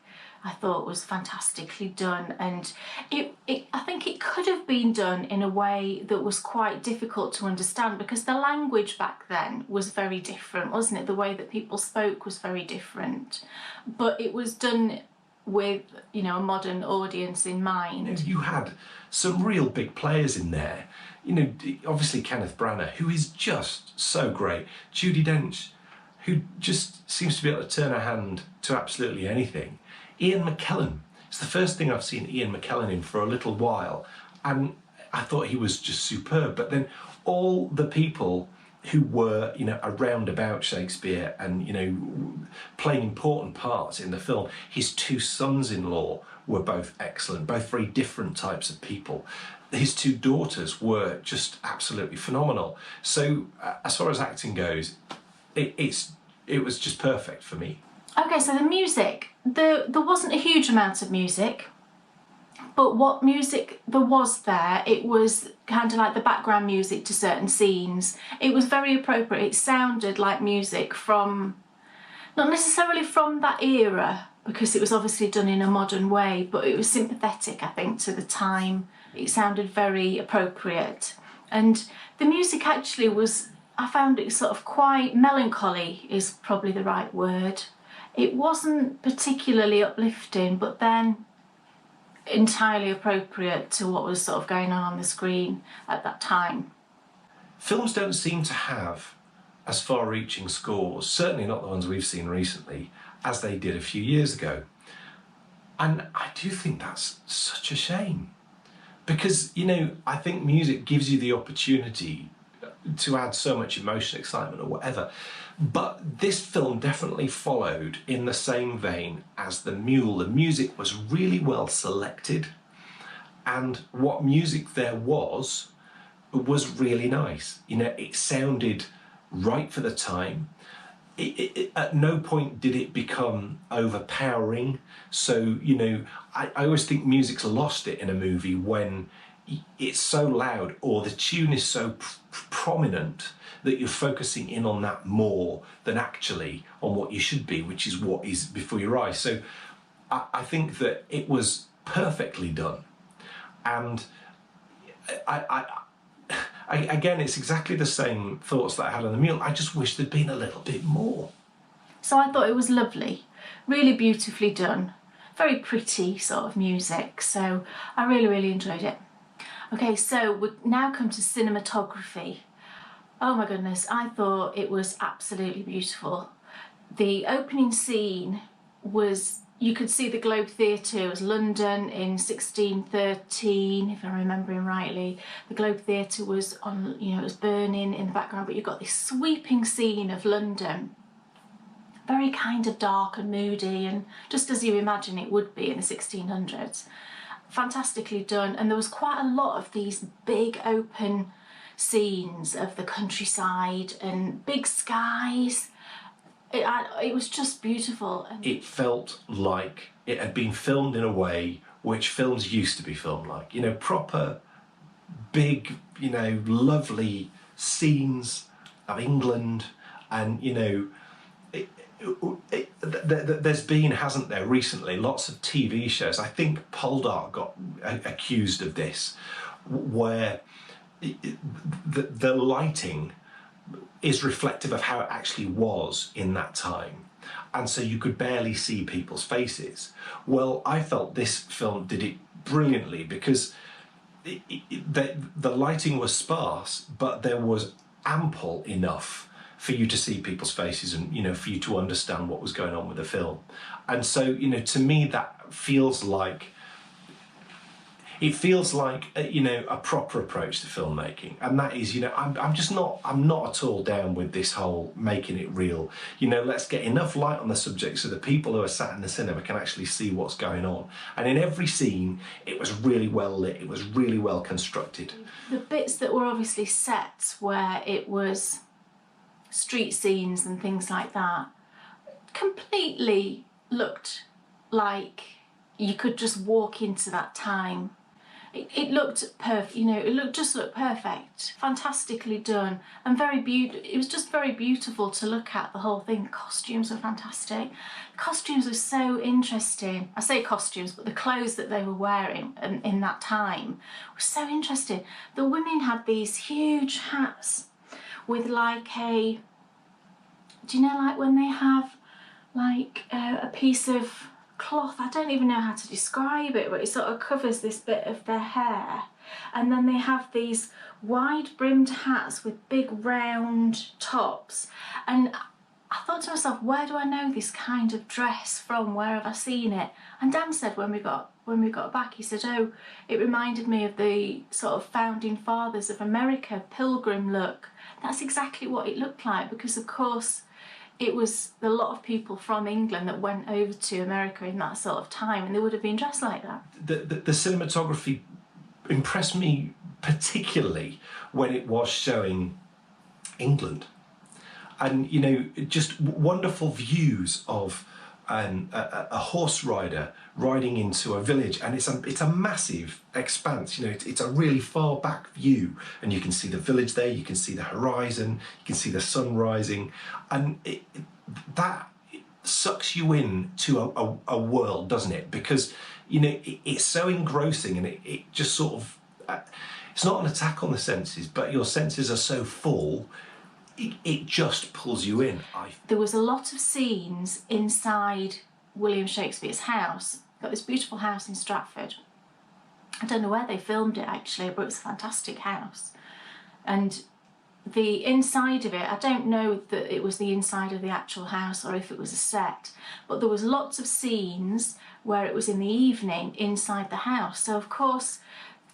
I thought, was fantastically done, and I think it could have been done in a way that was quite difficult to understand, because the language back then was very different, wasn't it? The way that people spoke was very different, but it was done with, you know, a modern audience in mind. You had some real big players in there. You know, obviously Kenneth Branagh, who is just so great. Judi Dench, who just seems to be able to turn her hand to absolutely anything. Ian McKellen. It's the first thing I've seen Ian McKellen in for a little while, and I thought he was just superb. But then all the people who were, you know, around about Shakespeare and, you know, playing important parts in the film, his 2 sons-in-law were both excellent, both very different types of people. His 2 daughters were just absolutely phenomenal. So as far as acting goes, it was just perfect for me. Okay, so the music. There wasn't a huge amount of music, but what music there was there, it was kind of like the background music to certain scenes. It was very appropriate. It sounded like music from, not necessarily from that era, because it was obviously done in a modern way, but it was sympathetic, I think, to the time. It sounded very appropriate. And the music actually was, I found it sort of quite melancholy, is probably the right word. It wasn't particularly uplifting, but then entirely appropriate to what was sort of going on the screen at that time. Films don't seem to have as far-reaching scores, certainly not the ones we've seen recently, as they did a few years ago. And I do think that's such a shame. Because, you know, I think music gives you the opportunity to add so much emotion, excitement or whatever. But this film definitely followed in the same vein as The Mule. The music was really well selected, and what music there was really nice. You know, it sounded right for the time. at no point did it become overpowering. So, you know, I always think music's lost it in a movie when it's so loud or the tune is so prominent that you're focusing in on that more than actually on what you should be, which is what is before your eyes. So I think that it was perfectly done. And again, it's exactly the same thoughts that I had on the mule. I just wish there'd been a little bit more. So I thought it was lovely, really beautifully done, very pretty sort of music. So I really, really enjoyed it. Okay, so we now come to cinematography. Oh my goodness, I thought it was absolutely beautiful. The opening scene was, you could see the Globe Theatre. It was London in 1613, if I'm remembering rightly. The Globe Theatre was on, you know, it was burning in the background, but you've got this sweeping scene of London. Very kind of dark and moody, and just as you imagine it would be in the 1600s. Fantastically done, and there was quite a lot of these big open scenes of the countryside and big skies. It was just beautiful. It felt like it had been filmed in a way which films used to be filmed like. You know, proper, big, you know, lovely scenes of England. And, you know, there's been, hasn't there, recently, lots of TV shows. I think Poldark got accused of this, where the lighting is reflective of how it actually was in that time, and so you could barely see people's faces. Well, I felt this film did it brilliantly, because the lighting was sparse, but there was ample enough for you to see people's faces and, you know, for you to understand what was going on with the film. And so, you know, to me that feels like, it feels like you know, a proper approach to filmmaking. And that is, you know, I'm not at all down with this whole making it real. You know, let's get enough light on the subject so the people who are sat in the cinema can actually see what's going on. And in every scene, it was really well lit, it was really well constructed. The bits that were obviously set where it was street scenes and things like that completely looked like you could just walk into that time. It looked perfect, you know, it looked perfect, fantastically done, and very beautiful. It was just very beautiful to look at, the whole thing. The costumes were fantastic. The costumes were so interesting. I say costumes, but the clothes that they were wearing in that time were so interesting. The women had these huge hats with like a, do you know, like when they have like a piece of cloth, I don't even know how to describe it, but it sort of covers this bit of their hair, and then they have these wide brimmed hats with big round tops. And I thought to myself, where do I know this kind of dress from? Where have I seen it? And Dan said when we got back, he said, oh, it reminded me of the sort of founding fathers of America pilgrim look. That's exactly what it looked like, because of course it was a lot of people from England that went over to America in that sort of time, and they would have been dressed like that. The cinematography impressed me particularly when it was showing England. And, you know, just wonderful views of a horse rider riding into a village, and it's a massive expanse. You know, it's a really far back view, and you can see the village there, you can see the horizon, you can see the sun rising, and that sucks you in to a world, doesn't it? Because, you know, it's so engrossing, and it just sort of, it's not an attack on the senses, but your senses are so full, it just pulls you in. There was a lot of scenes inside William Shakespeare's house. Got this beautiful house in Stratford. I don't know where they filmed it actually, but it was a fantastic house. And the inside of it, I don't know that it was the inside of the actual house or if it was a set, but there was lots of scenes where it was in the evening inside the house. So of course,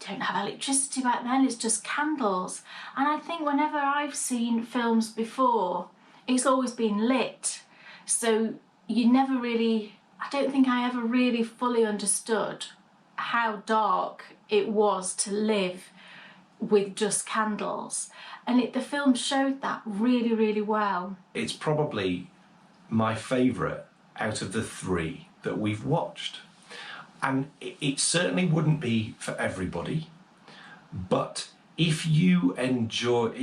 don't have electricity back then, it's just candles. And I think whenever I've seen films before, it's always been lit. So you never really, I don't think I ever really fully understood how dark it was to live with just candles. And the film showed that really, really well. It's probably my favourite out of the three that we've watched. And it certainly wouldn't be for everybody, but if you enjoyed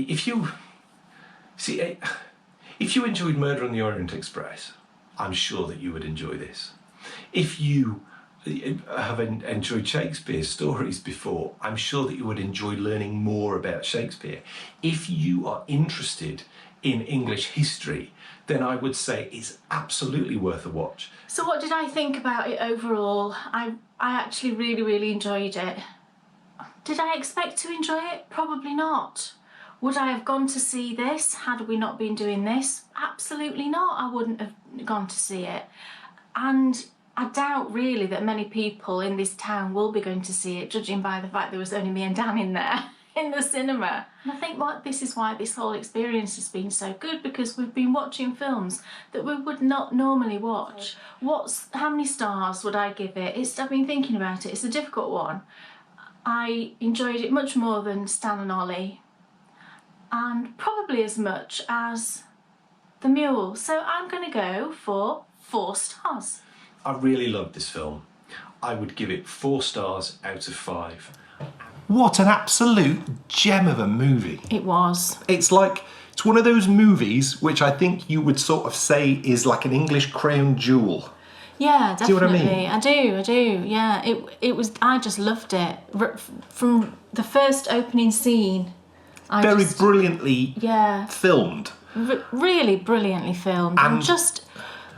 Murder on the Orient Express, I'm sure that you would enjoy this. If you have enjoyed Shakespeare's stories before, I'm sure that you would enjoy learning more about Shakespeare. If you are interested in English history, then I would say it's absolutely worth a watch. So what did I think about it overall? I actually really enjoyed it. Did I expect to enjoy it? Probably not. Would I have gone to see this had we not been doing this? Absolutely not. I wouldn't have gone to see it. And I doubt really that many people in this town will be going to see it, judging by the fact there was only me and Dan in there in the cinema. And I think this is why this whole experience has been so good, because we've been watching films that we would not normally watch. How many stars would I give it? I've been thinking about it. It's a difficult one. I enjoyed it much more than Stan and Ollie, and probably as much as The Mule. So I'm going to go for 4 stars. I really loved this film. I would give it 4 stars out of 5. What an absolute gem of a movie. It was. It's one of those movies which I think you would sort of say is like an English crown jewel. Yeah, definitely. See what I mean? I do. Yeah, it was. I just loved it from the first opening scene. Very brilliantly filmed. Really brilliantly filmed and just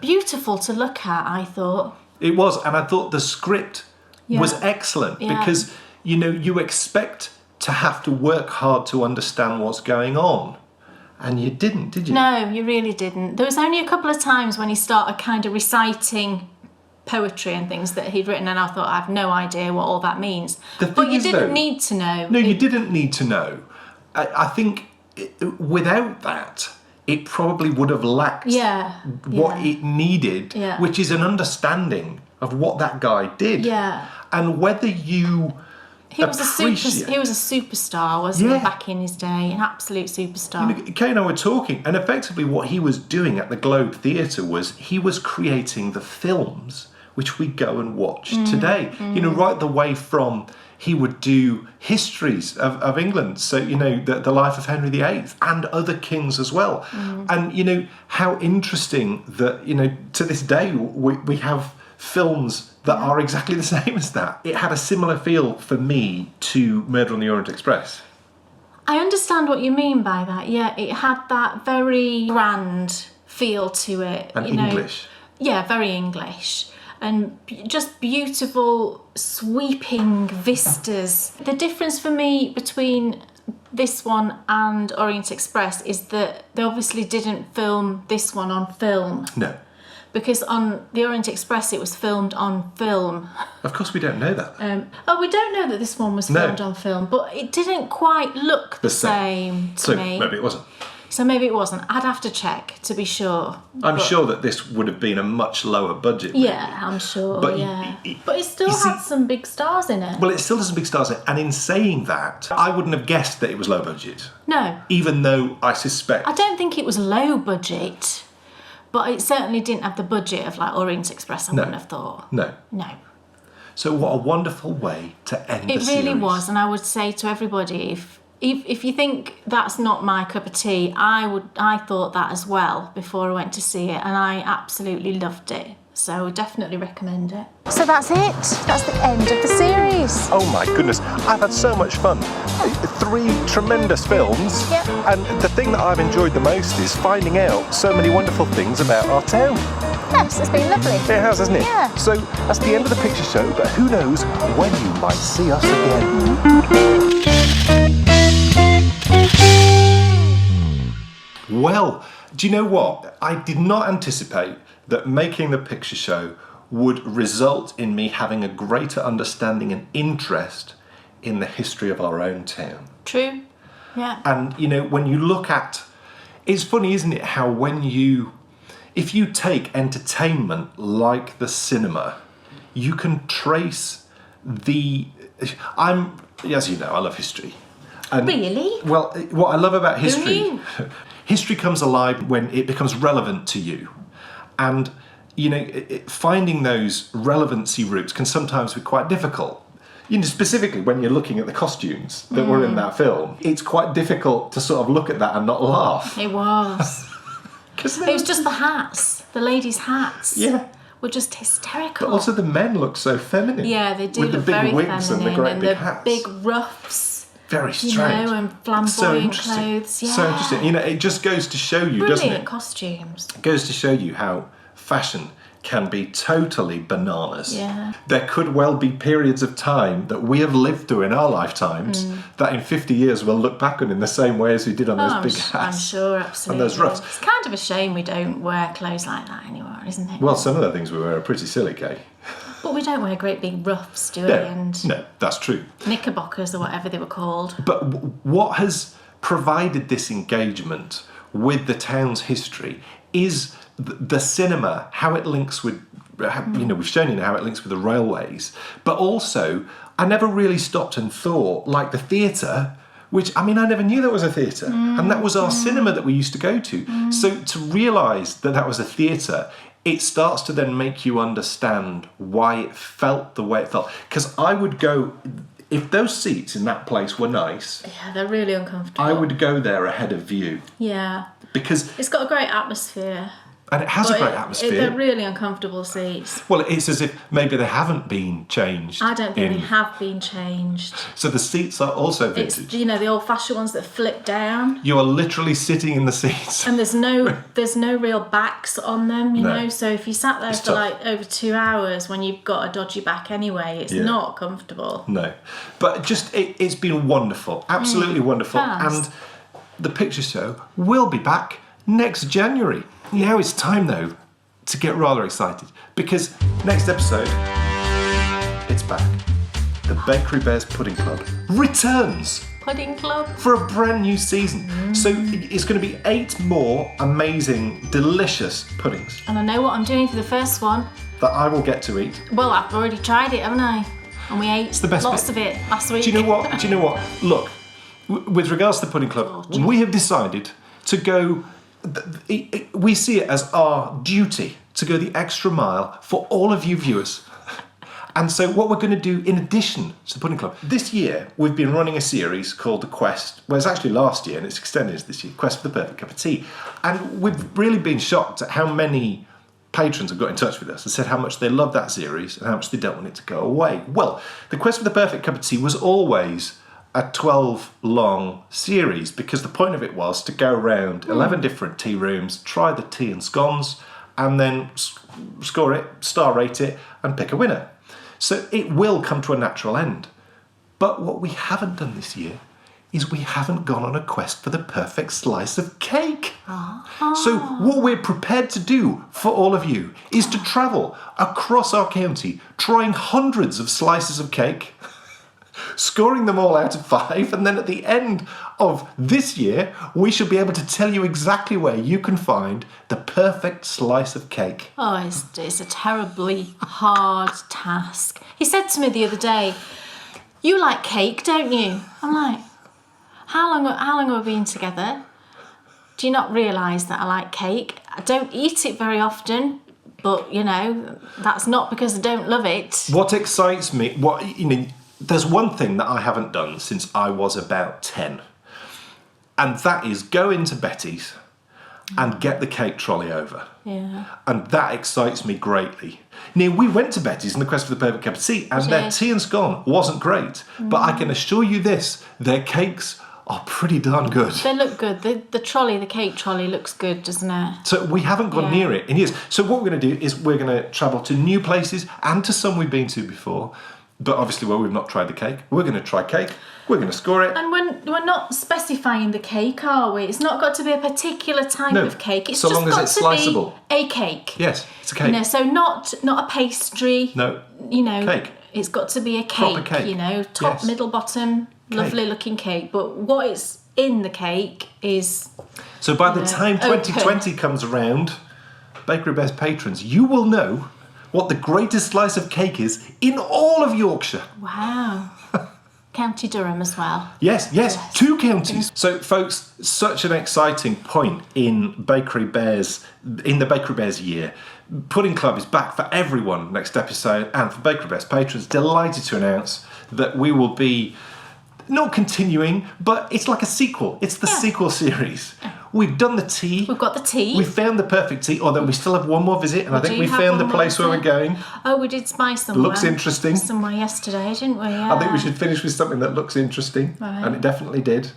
beautiful to look at, I thought. It was, and I thought the script was excellent because, you expect to have to work hard to understand what's going on. And you didn't, did you? No, you really didn't. There was only a couple of times when he started kind of reciting poetry and things that he'd written, and I thought, I have no idea what all that means. But you didn't need to know. No, you didn't need to know. I think without that, it probably would have lacked what it needed, which is an understanding of what that guy did. Yeah. And whether you he was a superstar, wasn't he, back in his day? An absolute superstar. Kay and I were talking, and effectively what he was doing at the Globe Theatre was he was creating the films which we go and watch today. Right the way from he would do histories of England, so the life of Henry VIII and other kings as well. And how interesting that to this day we have films that are exactly the same as that. It had a similar feel for me to Murder on the Orient Express. I understand what you mean by that. Yeah, it had that very grand feel to it. And English. Yeah, very English. And just beautiful, sweeping vistas. The difference for me between this one and Orient Express is that they obviously didn't film this one on film. No. Because on the Orient Express it was filmed on film. Of course we don't know that. We don't know that this one was filmed on film, but it didn't quite look the same to me. Maybe it wasn't. So maybe it wasn't. I'd have to check to be sure. I'm sure that this would have been a much lower budget. Maybe. Yeah, I'm sure. But but it still had some big stars in it. Well, it still has some big stars in it. And in saying that, I wouldn't have guessed that it was low budget. No. Even though I suspect. I don't think it was low budget. But it certainly didn't have the budget of like Orient Express, I wouldn't have thought. No. So what a wonderful way to end the series. It really was, and I would say to everybody, if you think that's not my cup of tea, I thought that as well before I went to see it, and I absolutely loved it. So I would definitely recommend it. So that's it. That's the end of the series. Oh my goodness, I've had so much fun. 3 tremendous films, and the thing that I've enjoyed the most is finding out so many wonderful things about our town. Yes, it's been lovely. It has, hasn't it? Yeah. So that's the end of the picture show, but who knows when you might see us again. Well, do you know what? I did not anticipate that making the picture show would result in me having a greater understanding and interest in the history of our own town. True. Yeah. And, when you look at... It's funny, isn't it, how if you take entertainment like the cinema, you can trace as you know, I love history. And, really? Well, what I love about history... Who knew? History comes alive when it becomes relevant to you. And, you know, finding those relevancy routes can sometimes be quite difficult. You know, specifically when you're looking at the costumes that were in that film, it's quite difficult to sort of look at that and not laugh. It was. It was just the hats, the ladies' hats. Yeah. Were just hysterical. But also the men look so feminine. Yeah, they do with look the big very wigs feminine and the great and big the hats. big ruffs. Very strange. You know, and flamboyant clothes. Yeah. So interesting. You know, it just goes to show you, doesn't Brilliant it? costumes. It goes to show you how fashion can be totally bananas. Yeah. There could well be periods of time that we have lived through in our lifetimes that in 50 years we'll look back on in the same way as we did on those big hats. I'm sure, absolutely. And those ruffs. It's kind of a shame we don't wear clothes like that anymore, isn't it? Well, some of the things we wear are pretty silly, Kay. But we don't wear great big ruffs, do we? No, And no, that's true. knickerbockers or whatever they were called. But what has provided this engagement with the town's history is the cinema, how it links with, you know, we've shown you how it links with the railways, but also I never really stopped and thought, like the theatre, which, I mean, I never knew that was a theatre, and that was our cinema that we used to go to. So to realise that that was a theatre, it starts to then make you understand why it felt the way it felt. Because I would go, if those seats in that place were nice, Yeah, they're really uncomfortable. I would go there ahead of view. Yeah. Because, It's got a great atmosphere. and it has a but great atmosphere. They're really uncomfortable seats. Well, it's as if maybe they haven't been changed. I don't think they have been changed. So the seats are also It's, vintage. you know, the old-fashioned ones that flip down. You are literally sitting in the seats. And there's no real backs on them, you No. know. So if you sat there It's for tough. like over 2 hours when you've got a dodgy back anyway, it's Yeah. not comfortable. No. But just, it's been wonderful. Absolutely wonderful. Fast. And the picture show will be back next January. Now it's time, though, to get rather excited. Because next episode, it's back. The Bakery Bears Pudding Club returns Pudding Club. for a brand new season. So it's going to be 8 more amazing, delicious puddings And I know what I'm doing for the first one. that I will get to eat. Well, I've already tried it, haven't I? And we ate the best lots bit. of it last week. Do you know what? Do you know what? Look, with regards to the Pudding Club, we have decided to go. We see it as our duty to go the extra mile for all of you viewers. And so what we're going to do in addition to the Pudding Club, this year we've been running a series called The Quest, well it's actually last year and it's extended this year, Quest for the Perfect Cup of Tea. And we've really been shocked at how many patrons have got in touch with us and said how much they love that series and how much they don't want it to go away. Well, the Quest for the Perfect Cup of Tea was always a 12-long series because the point of it was to go around 11 different tea rooms, try the tea and scones, and then score it, star rate it, and pick a winner. So it will come to a natural end. But what we haven't done this year is we haven't gone on a quest for the perfect slice of cake. So what we're prepared to do for all of you is to travel across our county, trying hundreds of slices of cake, scoring them all out of 5, and then at the end of this year, we should be able to tell you exactly where you can find the perfect slice of cake. Oh, it's a terribly hard task. He said to me the other day, "You like cake, don't you?" I'm like, how long have we been together? Do you not realise that I like cake? I don't eat it very often, but, you know, that's not because I don't love it. What excites me, there's one thing that I haven't done since I was about 10, and that is go into Betty's and get the cake trolley over. Yeah. And that excites me greatly. Now, we went to Betty's in the quest for the perfect cup of tea, and their tea and scone wasn't great. But I can assure you this, their cakes are pretty darn good. They look good. The cake trolley looks good, doesn't it? So we haven't gone near it in years. So what we're going to do is we're going to travel to new places and to some we've been to before. But obviously, where we've not tried the cake, we're going to try cake. We're going to score it. And we're not specifying the cake, are we? It's not got to be a particular type of cake. It's so just long as got it's to sliceable. be a cake. Yes, it's a cake. You know, so not a pastry. No. You know, Cake. It's got to be a Proper cake. cake. You know, top, Yes. middle, bottom, lovely looking cake. But what is in the cake is. So by the time open. 2020 comes around, Bakery Bears patrons, you will know what the greatest slice of cake is in all of Yorkshire. Wow. County Durham as well. Yes, 2 counties. So, folks, such an exciting point in the Bakery Bears year. Pudding Club is back for everyone next episode, and for Bakery Bears patrons, delighted to announce that we will be not continuing, but it's like a sequel. It's the sequel series. We've done the tea. We've got the tea. We found the perfect tea, although we still have one more visit, and I think we found the place where we're going. Oh, we did spy somewhere. Looks interesting. Somewhere yesterday, didn't we? Yeah. I think we should finish with something that looks interesting, and it definitely did.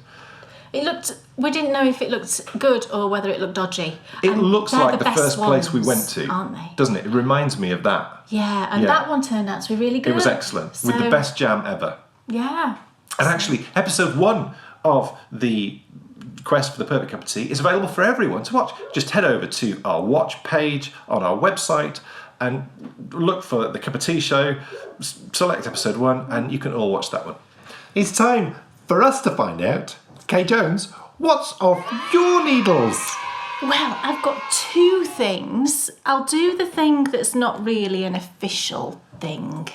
We didn't know if it looked good or whether it looked dodgy. It looks like the first place we went to, aren't they? Doesn't it? It reminds me of that. Yeah, and that one turned out to be really good. It was excellent, with the best jam ever. Yeah. And actually, episode 1 of the Quest for the Perfect Cup of Tea is available for everyone to watch. Just head over to our watch page on our website and look for the Cup of Tea show, select episode 1, and you can all watch that one. It's time for us to find out, Kay Jones, what's off your needles? Well, I've got 2 things. I'll do the thing that's not really an official thing.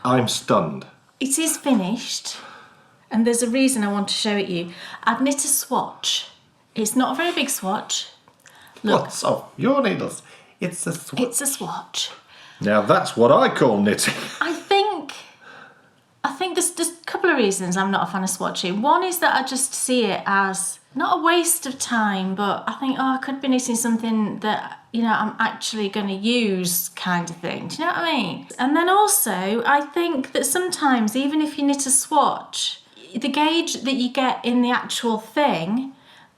I'm stunned. It is finished, and there's a reason I want to show it you. I've knit a swatch. It's not a very big swatch. Look, What's off your needles? It's a swatch. it's a swatch. Now that's what I call knitting. I think there's a couple of reasons I'm not a fan of swatching. One is that I just see it as not a waste of time, but I think, I could be knitting something that, I'm actually going to use kind of thing. Do you know what I mean? And then also, I think that sometimes, even if you knit a swatch, the gauge that you get in the actual thing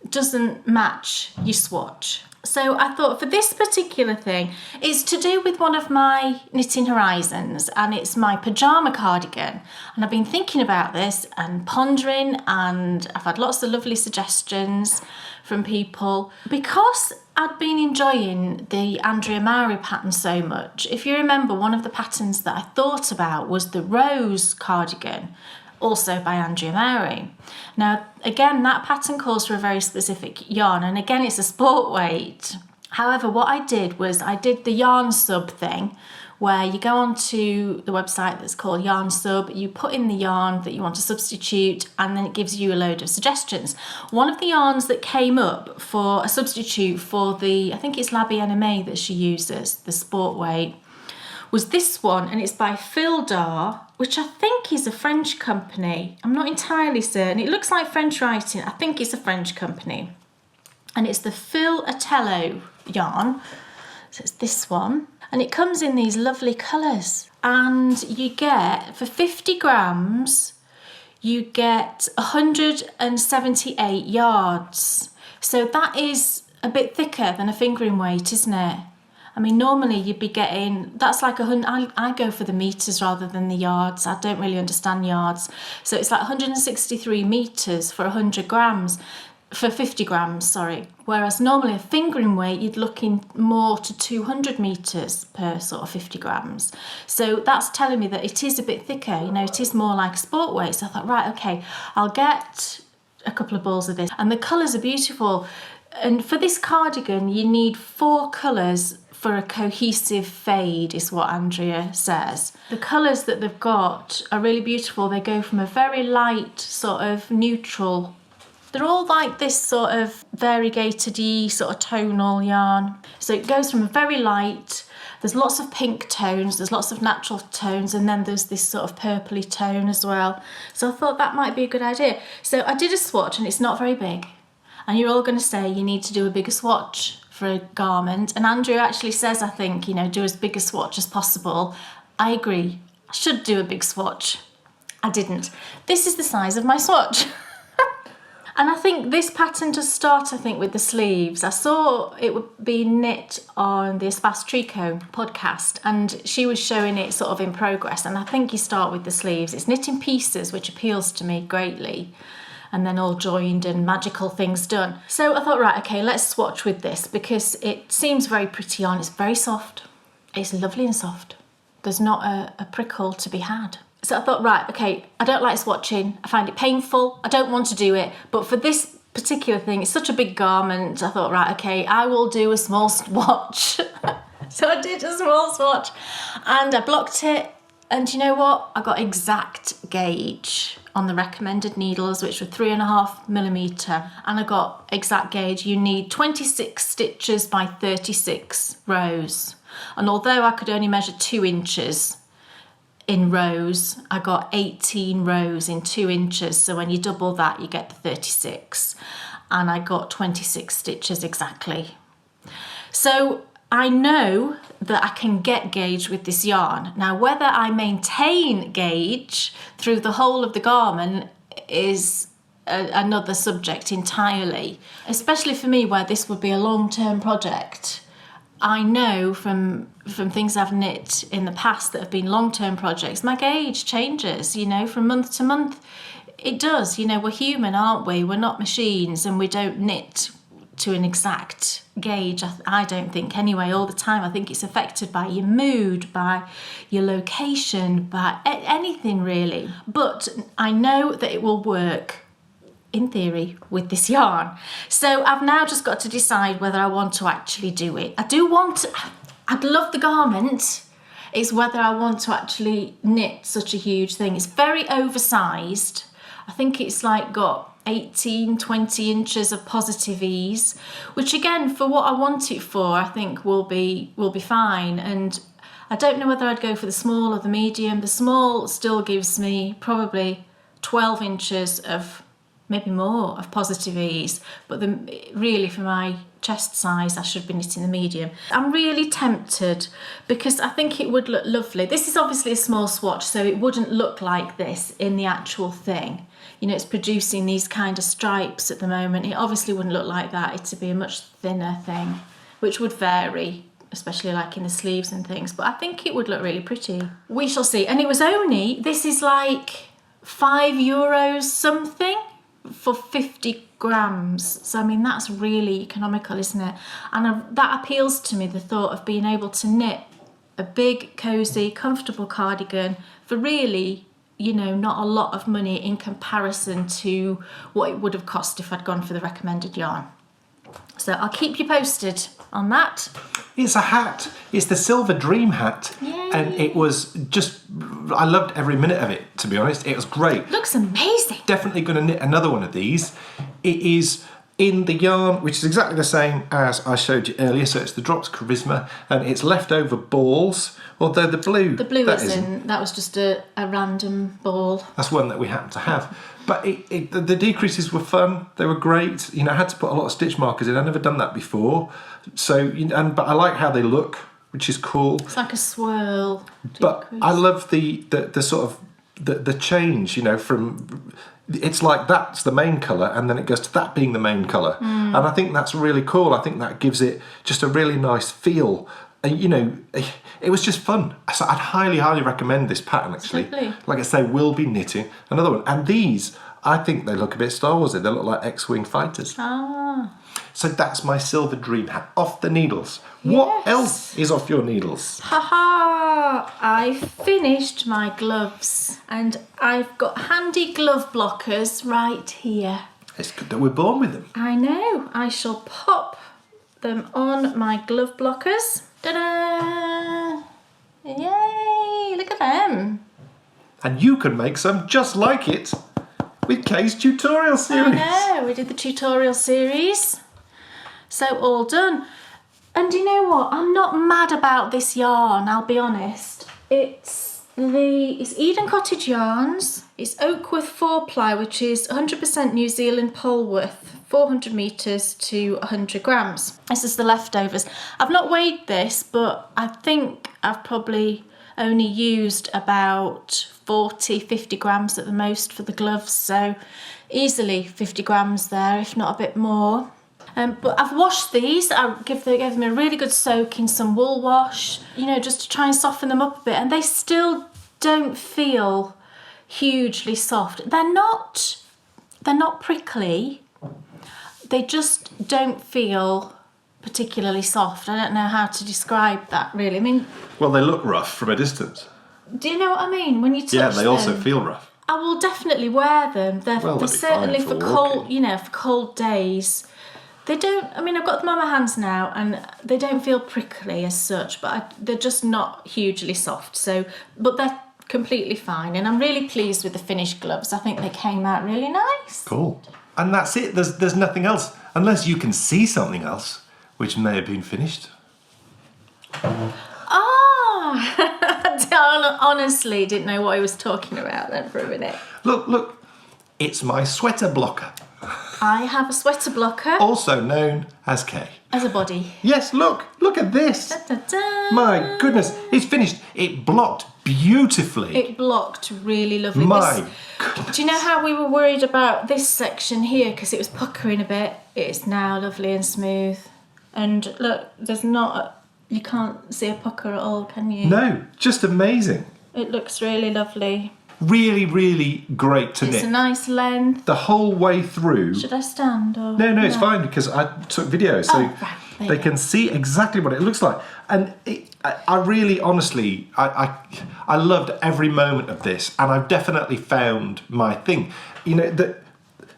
doesn't match your swatch. So I thought for this particular thing, it's to do with one of my knitting horizons, and it's my pyjama cardigan. And I've been thinking about this and pondering, and I've had lots of lovely suggestions from people. Because I'd been enjoying the Andrea Mowry pattern so much, if you remember, one of the patterns that I thought about was the Rose cardigan, also by Andrea Mowry. Now, again, that pattern calls for a very specific yarn, and again, it's a sport weight. However, what I did was I did the yarn sub thing, where you go onto the website that's called Yarn Sub, you put in the yarn that you want to substitute, and then it gives you a load of suggestions. One of the yarns that came up for a substitute for I think it's La Bien-Aimée that she uses, the sport weight, was this one, and it's by Fildar, which I think is a French company. I'm not entirely certain. It looks like French writing. I think it's a French company. And it's the Filatello yarn. So it's this one. And it comes in these lovely colours. And you get, for 50 grams, you get 178 yards. So that is a bit thicker than a fingering weight, isn't it? I mean, normally you'd be getting, that's like 100, I go for the metres rather than the yards. I don't really understand yards. So it's like 163 metres for 100 grams, for 50 grams, sorry. Whereas normally a fingering weight, you'd looking more to 200 metres per sort of 50 grams. So that's telling me that it is a bit thicker, it is more like a sport weight. So I thought, right, okay, I'll get a couple of balls of this. And the colours are beautiful. And for this cardigan, you need 4 colours for a cohesive fade, is what Andrea says. The colours that they've got are really beautiful. They go from a very light sort of neutral. They're all like this sort of variegated-y sort of tonal yarn. So it goes from a very light, there's lots of pink tones, there's lots of natural tones, and then there's this sort of purpley tone as well. So I thought that might be a good idea. So I did a swatch, and it's not very big. And you're all going to say you need to do a bigger swatch for a garment. And Andrew actually says, I think, do as big a swatch as possible. I agree. I should do a big swatch. I didn't. This is the size of my swatch. And I think this pattern to start, with the sleeves. I saw it would be knit on the Espace Tricot podcast, and she was showing it sort of in progress. And I think you start with the sleeves. It's knit in pieces, which appeals to me greatly. And then all joined and magical things done. So I thought, right, okay, let's swatch with this, because it seems very pretty on. It's very soft. It's lovely and soft. There's not a prickle to be had. So I thought, right, okay, I don't like swatching. I find it painful. I don't want to do it. But for this particular thing, it's such a big garment. I thought, right, okay, I will do a small swatch. So I did a small swatch, and I blocked it. And you know what? I got exact gauge on the recommended needles, which were 3.5mm, and I got exact gauge. You need 26 stitches by 36 rows. And although I could only measure 2 inches in rows, I got 18 rows in 2 inches. So when you double that, you get the 36. And I got 26 stitches exactly. So I know that I can get gauge with this yarn. Now, whether I maintain gauge through the whole of the garment is another subject entirely, especially for me where this would be a long-term project. I know from things I've knit in the past that have been long-term projects, my gauge changes, you know, from month to month. It does, you know, we're human, aren't we? We're not machines, and we don't knit to an exact gauge, I don't think anyway, all the time. I think it's affected by your mood, by your location, by anything really. But I know that it will work, in theory, with this yarn. So I've now just got to decide whether I want to actually do it. I'd love the garment. It's whether I want to actually knit such a huge thing. It's very oversized. I think it's like got 18, 20 inches of positive ease, which again, for what I want it for, I think will be fine. And I don't know whether I'd go for the small or the medium. The small still gives me probably 12 inches of, maybe more, of positive ease, but really for my chest size I should be knitting the medium. I'm really tempted because I think it would look lovely. This is obviously a small swatch, so it wouldn't look like this in the actual thing. You know, it's producing these kind of stripes at the moment. It obviously wouldn't look like that. It'd be a much thinner thing, which would vary, especially like in the sleeves and things. But I think it would look really pretty. We shall see. And it was only, this is like €5 something for 50 grams. So, I mean, that's really economical, isn't it? And that appeals to me, the thought of being able to knit a big, cosy, comfortable cardigan for really, you know, not a lot of money in comparison to what it would have cost if I'd gone for the recommended yarn. So I'll keep you posted on that. It's a hat. It's the Silver Dream hat. Yay. And it was just, I loved every minute of it, to be honest. It was great. Looks amazing. Definitely going to knit another one of these. It is in the yarn, which is exactly the same as I showed you earlier. So it's the Drops Charisma, and it's leftover balls, although the blue isn't. That was just a random ball. That's one that we happen to have. But the decreases were fun. They were great. You know, I had to put a lot of stitch markers in. I've never done that before. So, but I like how they look, which is cool. It's like a swirl. But I love the sort of the change. You know, from it's like that's the main colour, and then it goes to that being the main colour, and I think that's really cool. I think that gives it just a really nice feel. And you know, it was just fun. So I'd highly recommend this pattern actually. Like I say, we'll be knitting another one. And these, I think they look a bit Star Warsy. They look like X-Wing fighters. Ah. So that's my Silver Dream hat off the needles. Yes. What else is off your needles? Haha! I finished my gloves, and I've got handy glove blockers right here. It's good that we're born with them. I know. I shall pop them on my glove blockers. Ta-da! Yay! Look at them. And you can make some just like it with Kay's tutorial series. I know. We did the tutorial series. So all done. And you know what? I'm not mad about this yarn, I'll be honest. It's Eden Cottage yarns. It's Oakworth 4-ply, which is 100% New Zealand Polworth, 400 metres to 100 grams. This is the leftovers. I've not weighed this, but I think I've probably only used about 40, 50 grams at the most for the gloves. So easily 50 grams there, if not a bit more. But I've washed these. I gave them a really good soak in some wool wash, you know, just to try and soften them up a bit. And they still don't feel hugely soft. They're not prickly. They just don't feel particularly soft. I don't know how to describe that really. I mean, well, they look rough from a distance. Do you know what I mean? When you touch them. Yeah, they also feel rough. I will definitely wear them. They're certainly for cold, you know, for cold days. They don't, I mean, I've got them on my hands now and they don't feel prickly as such, but they're just not hugely soft. So, but they're completely fine, and I'm really pleased with the finished gloves. I think they came out really nice. Cool. And that's it. There's nothing else, unless you can see something else, which may have been finished. I honestly didn't know what I was talking about then for a minute. Look, it's my sweater blocker. I have a sweater blocker. Also known as K. As a body. Yes, look at this. Da, da, da. My goodness, it's finished. It blocked beautifully. It blocked really lovely. My goodness. Do you know how we were worried about this section here because it was puckering a bit? It's now lovely and smooth. And look, you can't see a pucker at all, can you? No, just amazing. It looks really lovely. Really, really great to knit. It's a nice length. The whole way through. Should I stand or? No, it's fine because I took videos, so right, they can see exactly what it looks like. And I really, honestly, I loved every moment of this, and I've definitely found my thing. You know,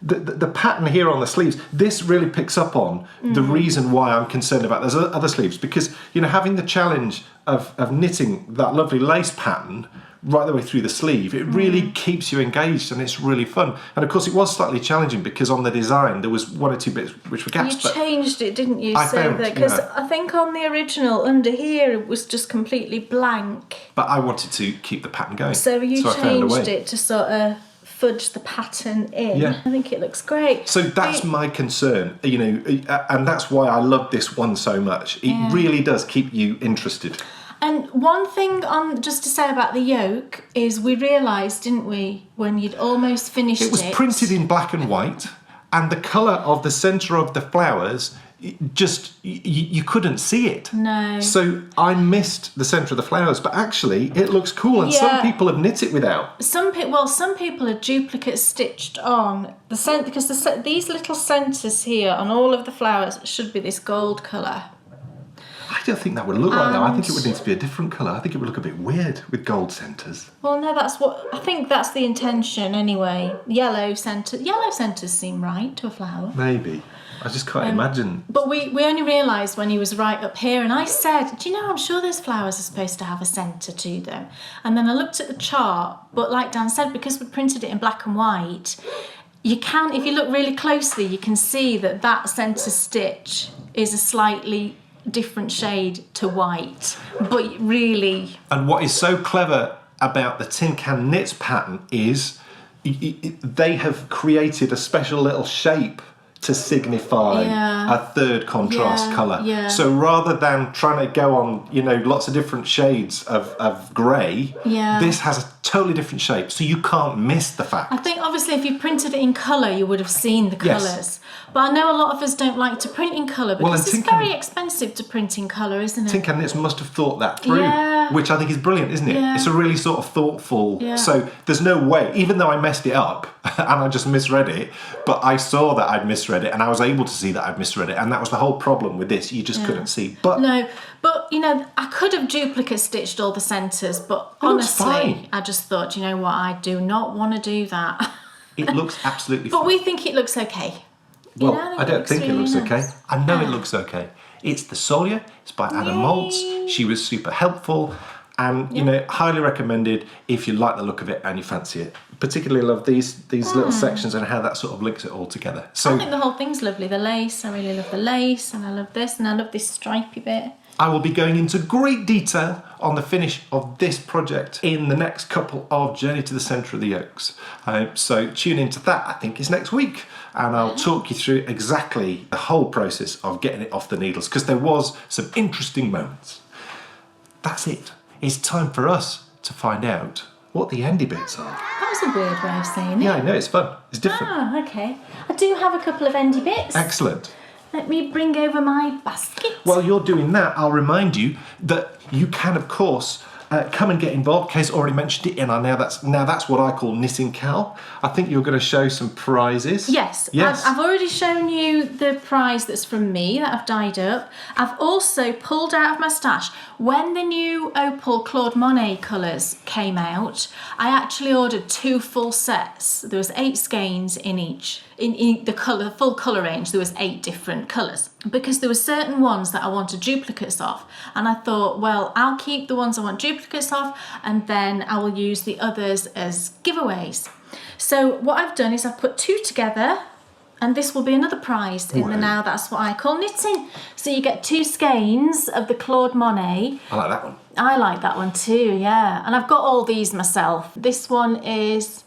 the pattern here on the sleeves, this really picks up on the reason why I'm concerned about those other sleeves, because, you know, having the challenge of knitting that lovely lace pattern right the way through the sleeve, it really keeps you engaged and it's really fun. And of course it was slightly challenging because on the design there was one or two bits which were gaps. You changed it, didn't you? Because I think on the original under here it was just completely blank. But I wanted to keep the pattern going. So you I found a way. changed it to sort of fudge the pattern in. Yeah. I think it looks great. So that's my concern, you know, and that's why I love this one so much. It really does keep you interested. And one thing just to say about the yoke is we realised, didn't we, when you'd almost finished it... It was printed in black and white, and the colour of the centre of the flowers, just, you couldn't see it. No. So I missed the centre of the flowers, but actually it looks cool, and some people have knit it without. Some people are duplicate stitched on, because these little centres here on all of the flowers should be this gold colour. I don't think that would look like that. I think it would need to be a different colour. I think it would look a bit weird with gold centres. Well, no, I think that's the intention anyway. Yellow centres seem right to a flower. Maybe. I just can't imagine. But we only realised when he was right up here, and I said, do you know, I'm sure those flowers are supposed to have a centre to them. And then I looked at the chart, but like Dan said, because we printed it in black and white, you can, if you look really closely, you can see that centre stitch is a slightly different shade to white, but really... And what is so clever about the Tin Can Knits pattern is they have created a special little shape to signify a third contrast colour. Yeah. So rather than trying to go on, you know, lots of different shades of grey, this has a totally different shape, so you can't miss the fact. I think obviously if you printed it in colour you would have seen the colours. But I know a lot of us don't like to print in colour because it's very expensive to print in colour, isn't it? Tin Can Knits must have thought that through, which I think is brilliant, isn't it? Yeah. It's a really sort of thoughtful... So there's no way, even though I messed it up and I just misread it, but I saw that I'd misread it and I was able to see that I'd misread it, and that was the whole problem with this. You just couldn't see. But no, but you know, I could have duplicate stitched all the centres, but honestly, I just thought, you know what, I do not want to do that. It looks absolutely But fine. we think it looks okay. Well, You know, I don't think it really looks nice. okay. I know it looks okay. It's the Sawyer. It's by Anna Maltz. She was super helpful. And, you know, highly recommended if you like the look of it and you fancy it. Particularly love these little sections and how that sort of links it all together. So I think the whole thing's lovely. The lace, I really love the lace, and I love this, and I love this stripy bit. I will be going into great detail on the finish of this project in the next couple of Journey to the Centre of the Yokes. So tune into that, I think, is next week. And I'll talk you through exactly the whole process of getting it off the needles, because there was some interesting moments. That's it. It's time for us to find out what the Endy Bits are. That was a weird way of saying it. Yeah, I know, it's fun. It's different. Ah, okay. I do have a couple of Endy Bits. Excellent. Let me bring over my basket. While you're doing that, I'll remind you that you can, of course, come and get involved. Kay's already mentioned it, and now that's what I call Knitting Cal. I think you're going to show some prizes. Yes. I've already shown you the prize that's from me that I've dyed up. I've also pulled out of my stash, when the new Opal Claude Monet colours came out, I actually ordered 2 full sets. There was 8 skeins in each. in the colour, the full colour range, there was 8 different colours, because there were certain ones that I wanted duplicates of, and I thought, well, I'll keep the ones I want duplicates of, and then I will use the others as giveaways. So what I've done is I've put 2 together, and this will be another prize in the Now That's What I Call Knitting. So you get 2 skeins of the Claude Monet. I like that one. I like that one too, yeah. And I've got all these myself. This one is,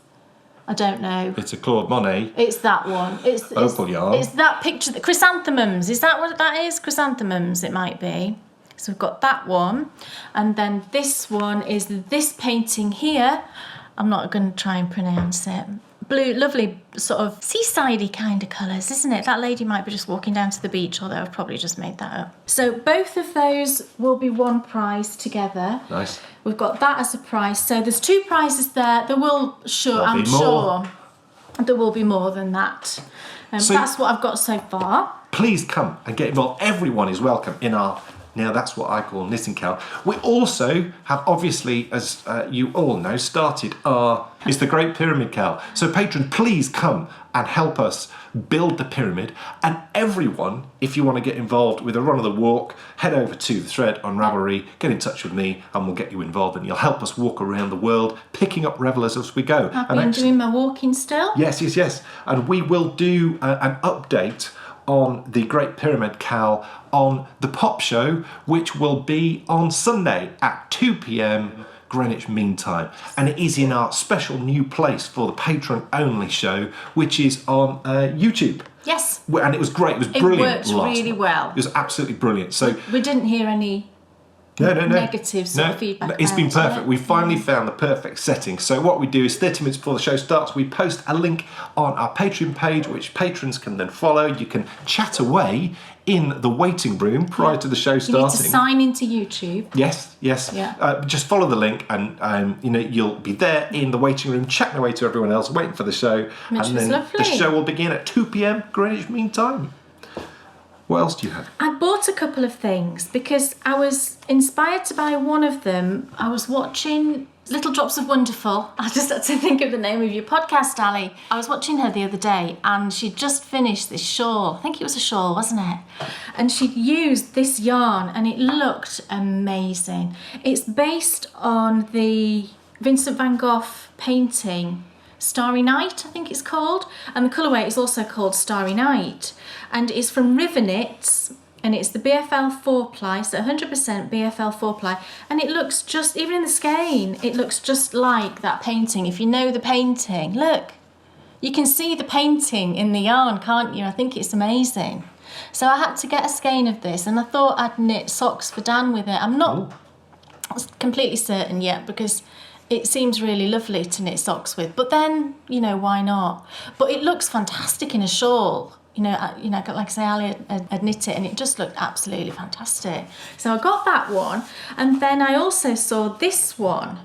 I don't know. It's a Claude Monet. It's that one. Opal yarn. It's that picture, the chrysanthemums. Is that what that is? Chrysanthemums, it might be. So we've got that one. And then this one is this painting here. I'm not going to try and pronounce it. Blue, lovely sort of seasidey kind of colours, isn't it? That lady might be just walking down to the beach, although I've probably just made that up. So both of those will be one prize together. Nice. We've got that as a prize. So there's 2 prizes there. There will, I'm sure there will be more than that. So that's what I've got so far. Please come and get involved. Everyone is welcome in our Now That's What I Call Knitting KAL. We also have, obviously, as you all know, started it's the Great Pyramid KAL. So patrons, please come and help us build the pyramid. And everyone, if you want to get involved with a run of the walk, head over to the thread on Ravelry, get in touch with me, and we'll get you involved, and you'll help us walk around the world, picking up revellers as we go. I've been doing my walking still. Yes. And we will do an update on the Great Pyramid KAL on the Pop Show, which will be on Sunday at 2 p.m. Greenwich Mean Time. And it is in our special new place for the patron-only show, which is on YouTube. Yes. And it was great. It was brilliant. It worked really well. It was absolutely brilliant. So we didn't hear any negative sort of feedback. It's been perfect. We finally found the perfect setting. So what we do is 30 minutes before the show starts, we post a link on our Patreon page, which patrons can then follow. You can chat away in the waiting room prior to the show starting. You need to sign into YouTube. Yes. Yeah. Just follow the link, and you'll be there in the waiting room, chatting away to everyone else, waiting for the show. Which was lovely. The show will begin at 2 p.m. Greenwich Mean Time. What else do you have? I bought a couple of things because I was inspired to buy one of them. I was watching Little Drops of Wonderful. I just had to think of the name of your podcast, Ali. I was watching her the other day, and she'd just finished this shawl. I think it was a shawl, wasn't it? And she'd used this yarn, and it looked amazing. It's based on the Vincent van Gogh painting Starry Night, I think it's called, and the colourway is also called Starry Night, and it's from River Knits, and it's the BFL 4-ply, so 100% BFL 4-ply, and it looks just, even in the skein, it looks just like that painting. If you know the painting, look, you can see the painting in the yarn, can't you? I think it's amazing. So I had to get a skein of this, and I thought I'd knit socks for Dan with it. I'm not completely certain yet, because it seems really lovely to knit socks with, but then, why not? But it looks fantastic in a shawl. Like I say, Ali had knit it, and it just looked absolutely fantastic. So I got that one, and then I also saw this one,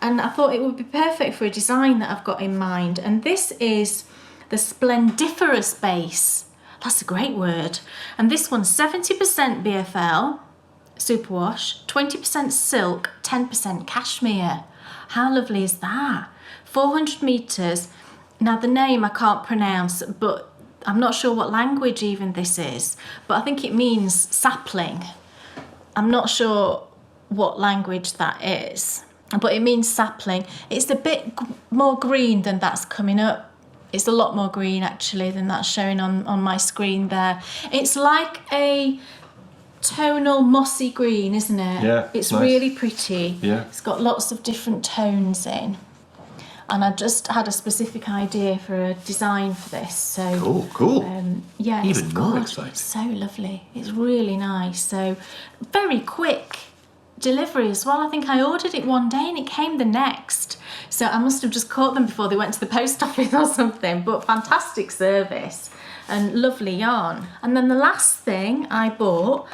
and I thought it would be perfect for a design that I've got in mind. And this is the Splendiferous base. That's a great word. And this one's 70% BFL superwash, 20% silk, 10% cashmere. How lovely is that? 400 metres. Now the name I can't pronounce, but I'm not sure what language even this is, but I think it means sapling. I'm not sure what language that is, but it means sapling. It's a bit more green than that's coming up. It's a lot more green actually than that's showing on my screen there. It's like a tonal mossy green, isn't it? Yeah, it's nice. Really pretty. Yeah, it's got lots of different tones in, and I just had a specific idea for a design for this. So cool. Yeah, even it's more gorgeous. exciting. It's so lovely. It's really nice. So very quick delivery as well. I think I ordered it one day and it came the next. So I must have just caught them before they went to the post office or something. But fantastic service and lovely yarn. And then the last thing I bought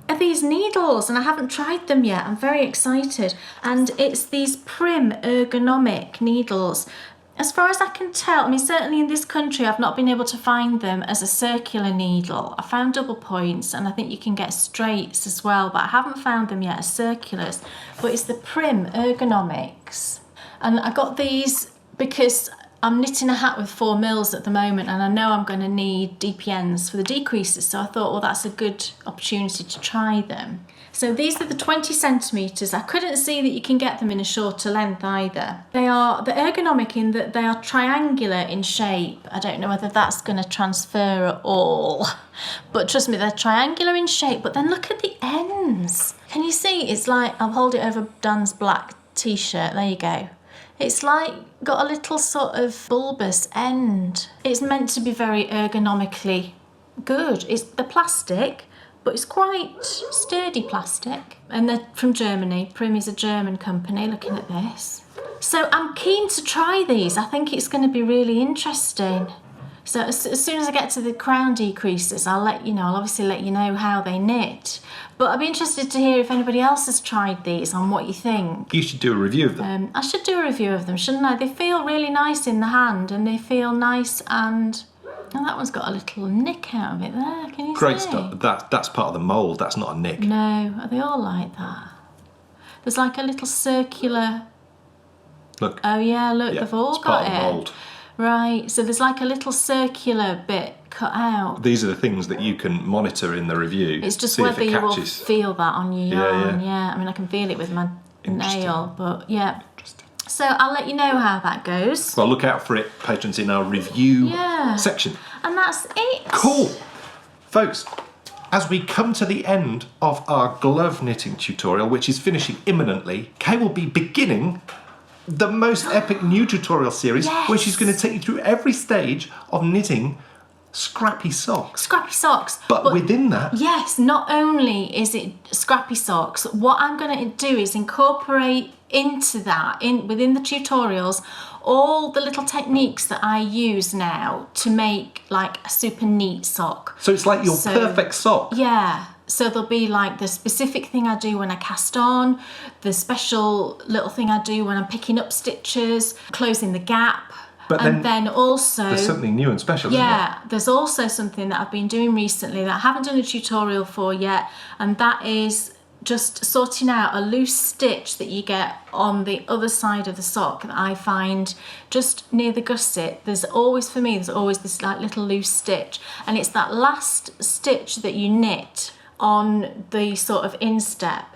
are these needles, and I haven't tried them yet. I'm very excited. And it's these Prim ergonomic needles. As far as I can tell, I mean, certainly in this country, I've not been able to find them as a circular needle. I found double points, and I think you can get straights as well, but I haven't found them yet as circulars. But it's the Prim ergonomics. And I got these because I'm knitting a hat with 4 mils at the moment, and I know I'm going to need DPNs for the decreases, so I thought, well, that's a good opportunity to try them. So these are the 20 centimetres. I couldn't see that you can get them in a shorter length either. They're ergonomic in that they are triangular in shape. I don't know whether that's going to transfer at all, but trust me, they're triangular in shape. But then look at the ends. Can you see? It's like, I'll hold it over Dan's black t-shirt. There you go. It's like got a little sort of bulbous end. It's meant to be very ergonomically good. It's the plastic, but it's quite sturdy plastic. And they're from Germany. Prim is a German company, looking at this. So I'm keen to try these. I think it's going to be really interesting. So as soon as I get to the crown decreases, I'll let you know. I'll obviously let you know how they knit. But I'd be interested to hear if anybody else has tried these and what you think. You should do a review of them. I should do a review of them, shouldn't I? They feel really nice in the hand, and they feel nice, and oh, that one's got a little nick out of it there. Can you see? Great stuff. That's part of the mould. That's not a nick. No, are they all like that? There's like a little circular. Look. Oh yeah, look, Yeah, they've all it's got part of the mould. Right, so there's like a little circular bit cut out. These are the things that you can monitor in the review. It's just see whether if it you will catches. feel that on your yarn. yeah. I mean, I can feel it with my Interesting. nail, but yeah. So I'll let you know how that goes. Well, look out for it, patrons, in our review section. And that's it. Cool. Folks, as we come to the end of our glove knitting tutorial, which is finishing imminently, Kay will be beginning the most epic new tutorial series, where she's going to take you through every stage of knitting scrappy socks. Scrappy socks. But within that... Yes, not only is it scrappy socks, what I'm going to do is incorporate into that, within the tutorials, all the little techniques that I use now to make like a super neat sock. So it's like your perfect sock. Yeah. So there'll be like the specific thing I do when I cast on, the special little thing I do when I'm picking up stitches, closing the gap. But then also... There's something new and special, isn't there? Yeah, there's also something that I've been doing recently that I haven't done a tutorial for yet, and that is just sorting out a loose stitch that you get on the other side of the sock that I find just near the gusset. There's always this like little loose stitch, and it's that last stitch that you knit on the sort of instep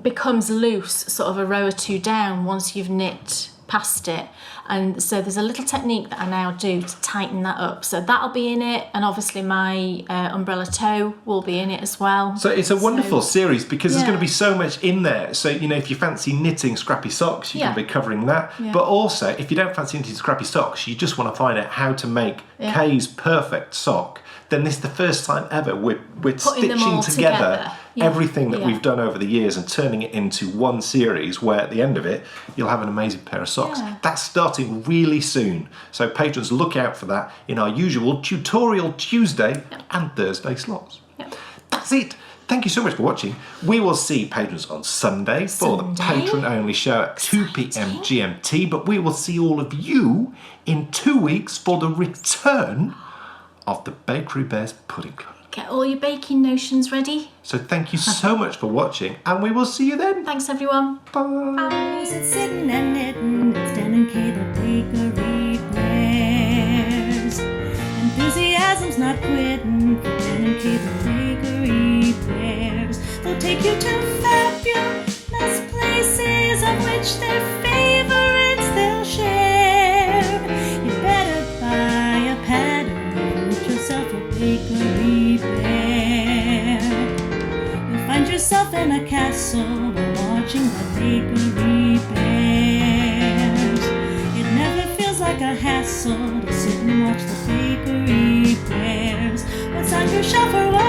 becomes loose sort of a row or two down once you've knit past it. And so there's a little technique that I now do to tighten that up. So that'll be in it, and obviously my umbrella toe will be in it as well. So it's a wonderful series because there's going to be so much in there. So, you know, if you fancy knitting scrappy socks, you can be covering that. Yeah. But also, if you don't fancy knitting scrappy socks, you just want to find out how to make Kay's perfect sock, then this is the first time ever we're stitching together everything that we've done over the years and turning it into one series where at the end of it you'll have an amazing pair of socks. That's starting really soon, so patrons, look out for that in our usual Tutorial Tuesday and Thursday slots. That's it. Thank you so much for watching. We will see patrons on Sunday for the patron only show at 2 p.m. GMT, but we will see all of you in 2 weeks for the return of the Bakery Bears Pudding Club. Get all your baking notions ready. So thank you so much for watching, and we will see you then. Thanks everyone. Bye. Bye. Sitting and knitting, it's Dan and Kay, the Bakery Bears. Enthusiasm's not quitting for Dan and Kay, the Bakery Bears. They'll take you to fabulous places of which their favorites they'll share. You better buy a pattern, get yourself a Bakery Bear. You'll find yourself in a castle while watching the Bakery Bears. It never feels like a hassle to sit and watch the Bakery Bears. What's on your shelf or what